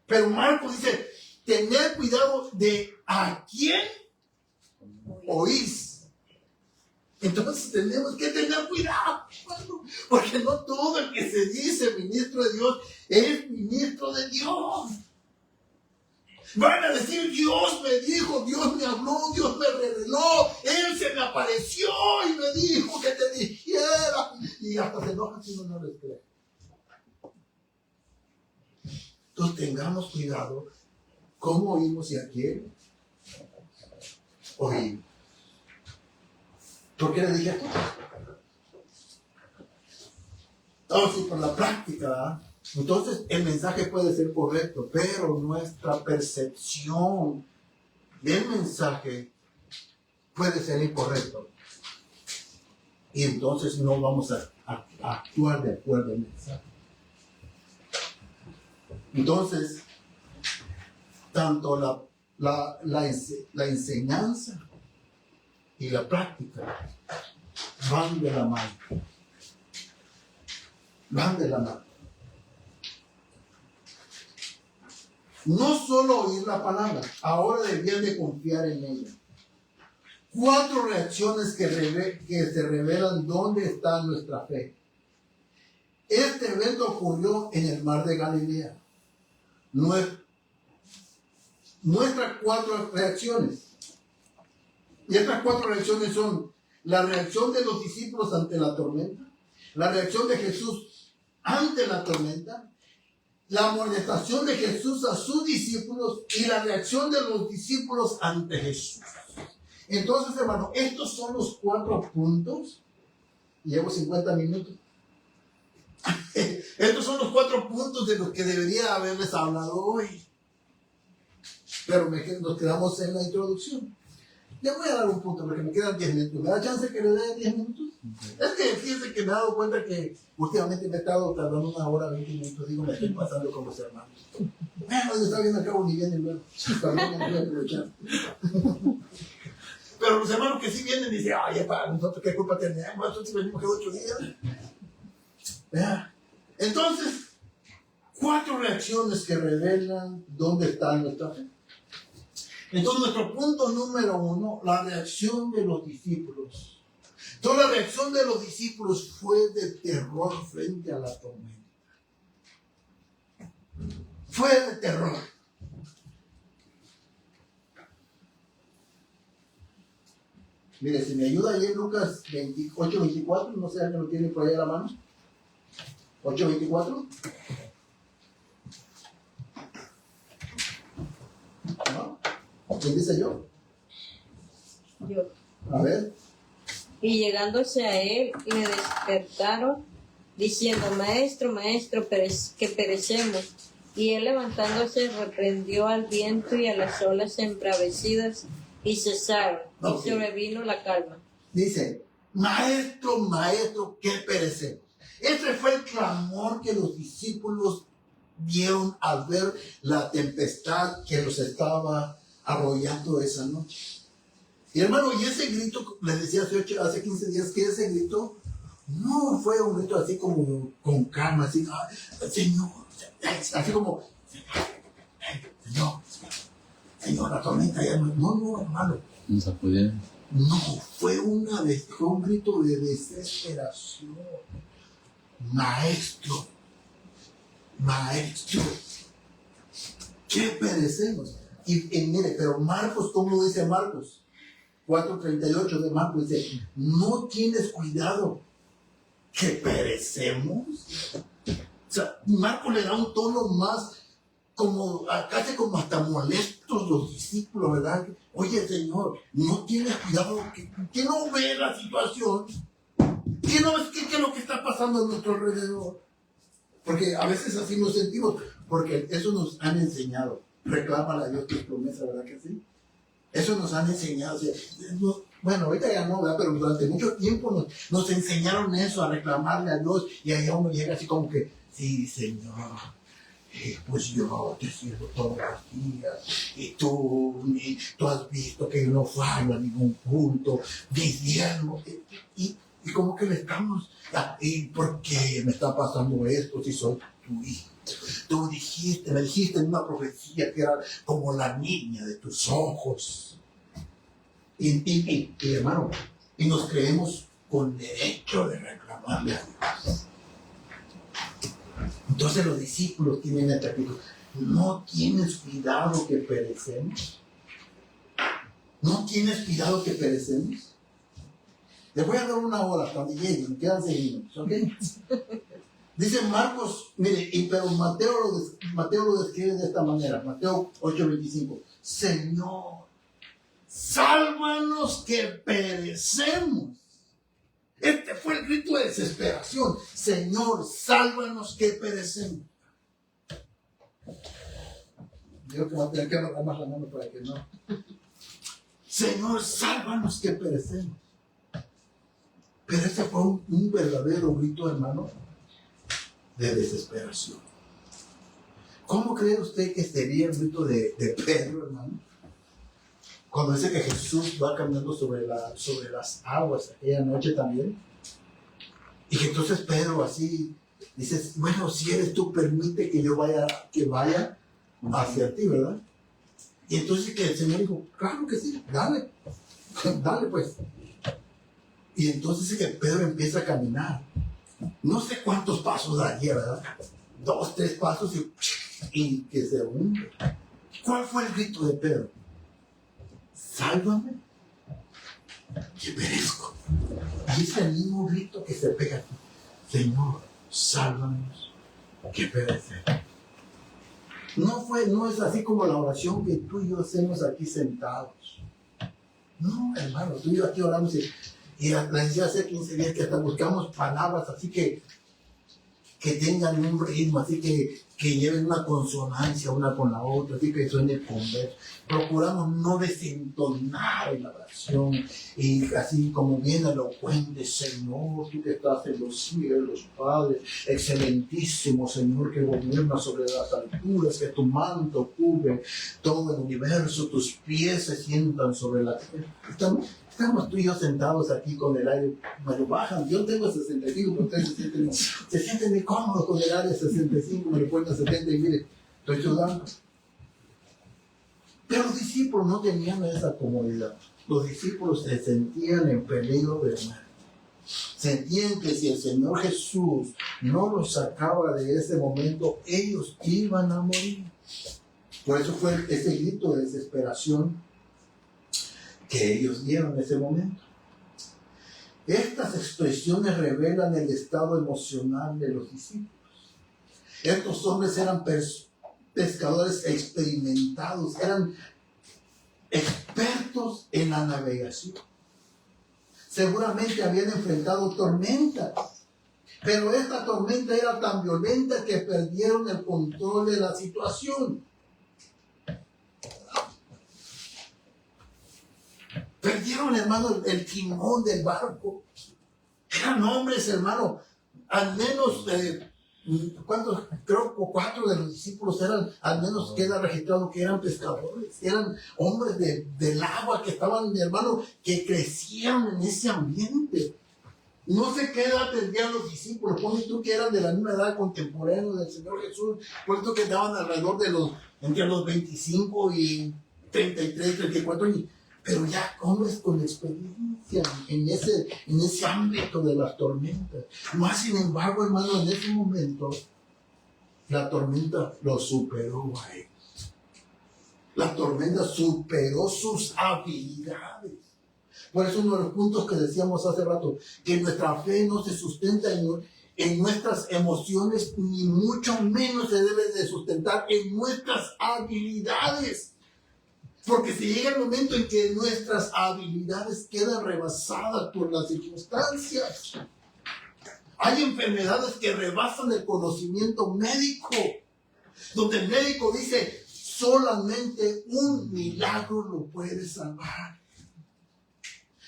Pero Marcos dice, tener cuidado de a quién oís. Entonces tenemos que tener cuidado, porque no todo el que se dice ministro de Dios es ministro de Dios. Van a decir, Dios me dijo, Dios me habló, Dios me reveló, Él se me apareció y me dijo que te dijera. Y hasta se enojan si uno no les cree. Entonces tengamos cuidado cómo oímos y a quién oímos. ¿Por qué le dije esto? Sí, por la práctica, ¿verdad? Entonces el mensaje puede ser correcto, pero nuestra percepción del mensaje puede ser incorrecto. Y entonces no vamos a actuar de acuerdo al mensaje. Entonces, tanto la enseñanza y la práctica van de la mano. Van de la mano. No solo oír la palabra, ahora debían de confiar en ella. 4 reacciones que se revelan dónde está nuestra fe. Este evento ocurrió en el mar de Galilea. Nuestras 4 reacciones. Y estas 4 reacciones son la reacción de los discípulos ante la tormenta, la reacción de Jesús ante la tormenta, la amonestación de Jesús a sus discípulos y la reacción de los discípulos ante Jesús. Entonces, hermano, estos son los 4 puntos. Llevo 50 minutos. Estos son los 4 puntos de los que debería haberles hablado hoy. Pero nos quedamos en la introducción. Le voy a dar un punto porque me quedan 10 minutos. ¿Me da chance que le dé 10 minutos? Es que fíjense que me he dado cuenta que últimamente me he estado tardando 1 hora, 20 minutos. Digo, me estoy pasando con los hermanos. Bueno, yo estaba viendo al cabo ni bien ni luego. Perdón, me voy a aprovechar. Pero los hermanos que sí vienen dicen, oye, para nosotros qué culpa tenemos, nosotros venimos que 8 días. ¿Vea? Entonces, 4 reacciones que revelan dónde está nuestra fe. Entonces, nuestro punto número 1, la reacción de los discípulos. Toda la reacción de los discípulos fue de terror frente a la tormenta. Fue de terror. Mire, si me ayuda ahí en Lucas 8:24, no sé si lo tiene por ahí a la mano. 8:24. ¿No? ¿Quién dice yo? Yo. A ver. Y llegándose a él, le despertaron, diciendo, Maestro, Maestro, que perecemos. Y él levantándose reprendió al viento y a las olas embravecidas, y cesaron, y sobrevino la calma. Dice, Maestro, Maestro, que perecemos. Ese fue el clamor que los discípulos dieron al ver la tempestad que los estaba arrollando esa noche. Y hermano, y ese grito, les decía hace 15 días, que ese grito no fue un grito así como con calma, así, Señor, así como, Señor, la tormenta ya no, hermano. Nos sacudieron. No, fue un grito de desesperación. Maestro, ¿qué perecemos? Y mire, pero Marcos, ¿cómo lo dice Marcos? 4:38 de Marcos dice, ¿no tienes cuidado que perecemos? O sea, Marcos le da un tono más como, casi como hasta molestos los discípulos, ¿verdad? Oye, Señor, ¿no tienes cuidado que no ve la situación? ¿Qué no ves qué es lo que está pasando a nuestro alrededor? Porque a veces así nos sentimos, porque eso nos han enseñado. Reclámale a Dios tus promesas, ¿verdad que sí? Eso nos han enseñado. O sea, bueno, ahorita ya no, ¿verdad? Pero durante mucho tiempo nos enseñaron eso, a reclamarle a Dios, y allá uno llega así como que, sí, Señor, pues yo te sirvo todos los días, y tú has visto que yo no fallo a ningún punto, diezmo, y como que le estamos, ¿y por qué me está pasando esto si soy tu hijo? Tú me dijiste en una profecía que era como la niña de tus ojos. Y hermano, y nos creemos con derecho de reclamarle a Dios. Entonces los discípulos tienen esta actitud. ¿No tienes cuidado que perecemos? ¿No tienes cuidado que perecemos? Les voy a dar una hora cuando lleguen, quedan 6 minutos, ¿ok? Dice Marcos, mire, pero Mateo lo describe de esta manera, Mateo 8:25. Señor, sálvanos que perecemos. Este fue el grito de desesperación. Señor, sálvanos que perecemos. Yo que voy a tener que agarrar más la mano para que no. Señor, sálvanos que perecemos. Pero ese fue un verdadero grito, hermano, de desesperación. ¿Cómo cree usted que sería el grito de Pedro, hermano? Cuando dice que Jesús va caminando sobre las aguas aquella noche también. Y que entonces Pedro así dice, bueno, si eres tú, permite que yo vaya hacia ti, ¿verdad? Y entonces que el Señor dijo, claro que sí, dale pues. Y entonces que Pedro empieza a caminar. No sé cuántos pasos daría, ¿verdad? 2, 3 pasos y que se hunde. ¿Cuál fue el grito de Pedro? Sálvame, que perezco. Y es el mismo grito que se pega aquí. Señor, sálvanos, que perecemos. No es así como la oración que tú y yo hacemos aquí sentados. No, hermano, tú y yo aquí oramos y les decía hace 15 días que hasta buscamos palabras así que tengan un ritmo, así que lleven una consonancia una con la otra, así que suene converso. Procuramos no desentonar en la oración y así como bien elocuente, Señor, tú que estás en los cielos, Padre, excelentísimo Señor, que gobiernas sobre las alturas, que tu manto cubre todo el universo, tus pies se sientan sobre la tierra. Estamos tú y yo sentados aquí con el aire, me lo bajan, yo tengo 65, pero ustedes se sienten muy cómodos con el aire 65, me lo ponen a 70 y mire, estoy sudando. Pero los discípulos no tenían esa comodidad. Los discípulos se sentían en peligro de muerte. Sentían que si el Señor Jesús no los sacaba de ese momento, ellos iban a morir. Por eso fue ese grito de desesperación que ellos dieron en ese momento. Estas expresiones revelan el estado emocional de los discípulos. Estos hombres eran pescadores experimentados, eran expertos en la navegación. Seguramente habían enfrentado tormentas, pero esta tormenta era tan violenta que perdieron el control de la situación. Perdieron, hermano, el timón del barco. Eran hombres, hermano, al menos, ¿cuántos? Creo que 4 de los discípulos eran, al menos queda registrado que eran pescadores. Eran hombres del agua que estaban, hermano, que crecieron en ese ambiente. No sé qué edad tendrían los discípulos. Ponle tú que eran de la misma edad contemporánea del Señor Jesús. Ponle tú que estaban alrededor de entre los 25 y 33, 34 años. Pero ya hombres con experiencia en ese ámbito de las tormentas. Más sin embargo, hermano, en ese momento, la tormenta los superó a ellos. La tormenta superó sus habilidades. Por eso uno de los puntos que decíamos hace rato, que nuestra fe no se sustenta en nuestras emociones, ni mucho menos se debe de sustentar en nuestras habilidades. Porque si llega el momento en que nuestras habilidades quedan rebasadas por las circunstancias, hay enfermedades que rebasan el conocimiento médico, donde el médico dice, solamente un milagro lo puede salvar.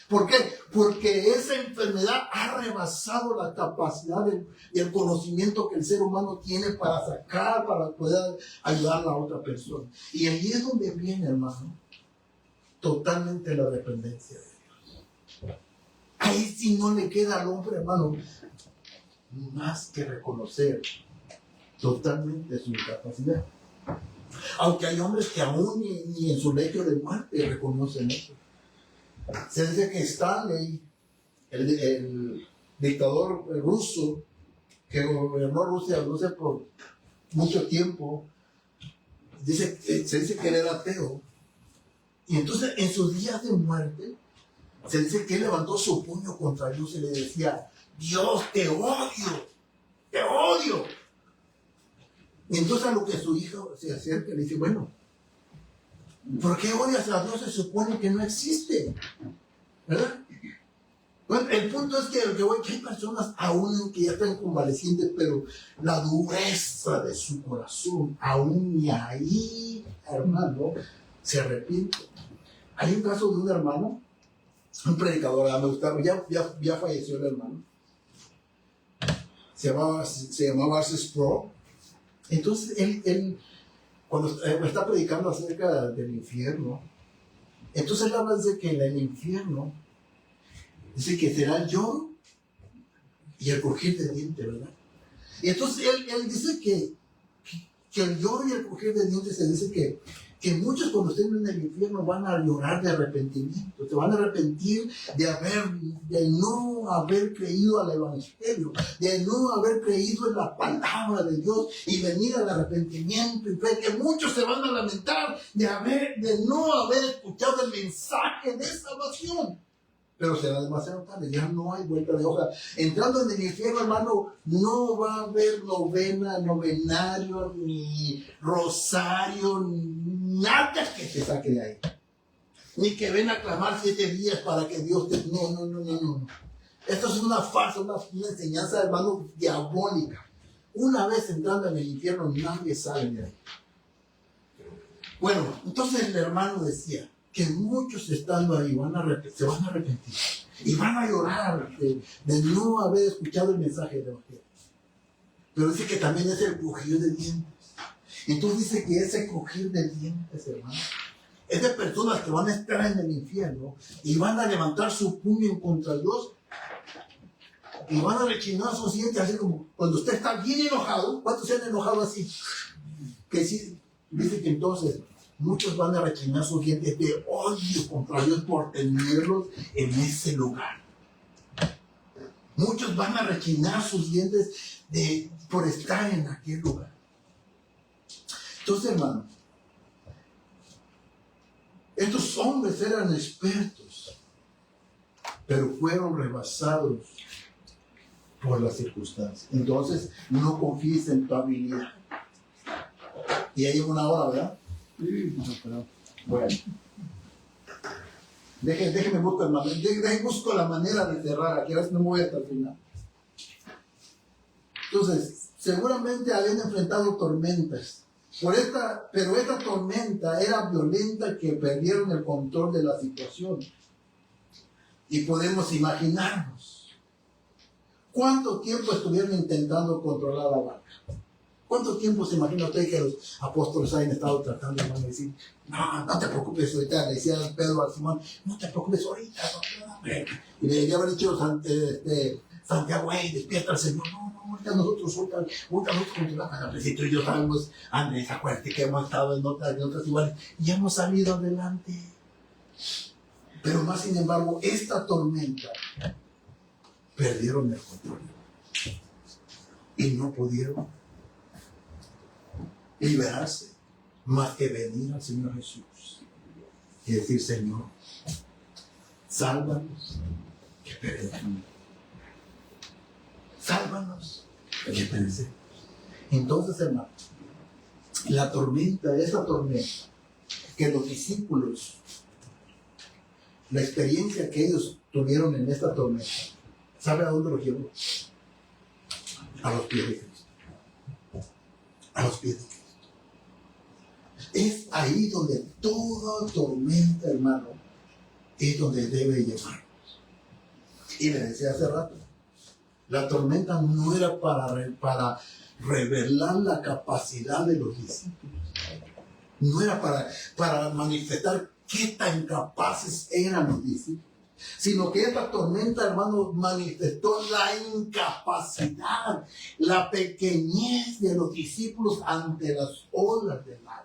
¿Por qué? Porque esa enfermedad ha rebasado la capacidad y el conocimiento que el ser humano tiene para sacar, para poder ayudar a la otra persona. Y ahí es donde viene, hermano, totalmente la dependencia de Dios. Ahí sí no le queda al hombre, hermano, más que reconocer totalmente su incapacidad. Aunque hay hombres que aún ni en su lecho de muerte reconocen eso. Se dice que Stanley, el dictador ruso, que gobernó Rusia por mucho tiempo, se dice que él era ateo. Y entonces en sus días de muerte, se dice que él levantó su puño contra Dios y le decía, Dios, te odio, te odio. Y entonces a lo que su hijo se acerca y le dice, bueno, ¿por qué odias a Dios? Se supone que no existe, ¿verdad? Bueno, el punto es que hay personas aún que ya están convalecientes, pero la dureza de su corazón, aún y ahí, hermano, se arrepiente. Hay un caso de un hermano, un predicador, me gustaba, ya falleció el hermano, se llamaba Arce Sproul. Entonces él cuando está predicando acerca del infierno, entonces él habla de que en el infierno dice que será el lloro y el crujir de dientes, ¿verdad? Y entonces él dice que el lloro y el crujir de dientes, se dice que muchos cuando estén en el infierno van a llorar de arrepentimiento, se van a arrepentir de no haber creído al Evangelio, de no haber creído en la palabra de Dios y venir al arrepentimiento y fe, que muchos se van a lamentar de no haber escuchado el mensaje de salvación. Pero será demasiado tarde, ya no hay vuelta de hoja. Entrando en el infierno, hermano, no va a haber novenario, ni rosario, nada que te saque de ahí. Ni que ven a clamar 7 días para que Dios te... No. Esto es una farsa, una enseñanza, hermano, diabólica. Una vez entrando en el infierno, nadie sale de ahí. Bueno, entonces el hermano decía que muchos estando ahí se van a arrepentir y van a llorar de no haber escuchado el mensaje del Evangelio. Pero dice que también es el crujir de dientes. Entonces dice que ese crujir de dientes, hermano, es de personas que van a estar en el infierno y van a levantar su puño contra Dios y van a rechinar sus dientes, así como cuando usted está bien enojado. ¿Cuántos se han enojado así? Que sí, dice que entonces muchos van a rechinar sus dientes de odio contra Dios por tenerlos en ese lugar. Muchos van a rechinar sus dientes por estar en aquel lugar. Entonces, hermano, estos hombres eran expertos, pero fueron rebasados por las circunstancias. Entonces, no confíes en tu habilidad. Y ya lleva una hora, ¿verdad? Bueno. Déjeme busco la manera de cerrar aquí, a ver si no me voy hasta el final. Entonces, seguramente habían enfrentado tormentas, pero esta tormenta era violenta, que perdieron el control de la situación. Y podemos imaginarnos cuánto tiempo estuvieron intentando controlar la barca. ¿Cuánto tiempo se imagina usted que los apóstoles hayan estado tratando de decir, no te preocupes ahorita? Le decía Pedro al Simón, no te preocupes ahorita. Y le había dicho Santiago, despierta al Señor. No, ahorita nosotros controlamos. Y tú y yo sabemos, Andrés, acuérdate que hemos estado en otras iguales y hemos salido adelante. Pero más sin embargo, esta tormenta perdieron el control y no pudieron liberarse más que venir al Señor Jesús y decir, Señor, sálvanos que perecemos. Sálvanos que perecemos. Entonces, hermano, esa tormenta que los discípulos, la experiencia que ellos tuvieron en esta tormenta, ¿sabe a dónde los llevó? A los pies de Cristo. A los pies de Cristo. Es ahí donde toda tormenta, hermano, es donde debe llevarnos. Y le decía hace rato, la tormenta no era para revelar la capacidad de los discípulos. No era para manifestar qué tan capaces eran los discípulos, sino que esta tormenta, hermano, manifestó la incapacidad, la pequeñez de los discípulos ante las olas del mar.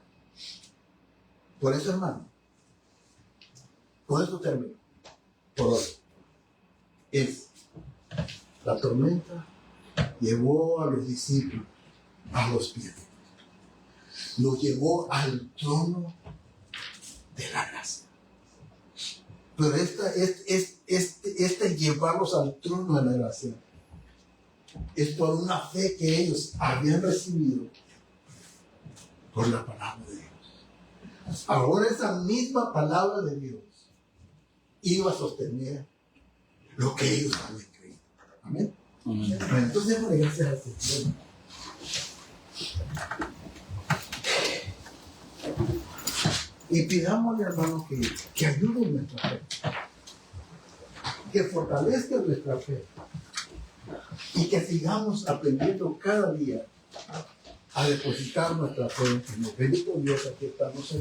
Por eso, hermano, con esto termino. Por hoy. La tormenta llevó a los discípulos a los pies. Los llevó al trono de la gracia. Pero este llevarlos al trono de la gracia es por una fe que ellos habían recibido por la palabra de Dios. Ahora esa misma palabra de Dios iba a sostener lo que ellos habían creído. Amén. Bueno, entonces déjame gracias al Señor. Y pidámosle, hermano, que ayude nuestra fe, que fortalezca nuestra fe y que sigamos aprendiendo cada día a depositar nuestra fe en Dios. Bendito Dios, aquí estamos.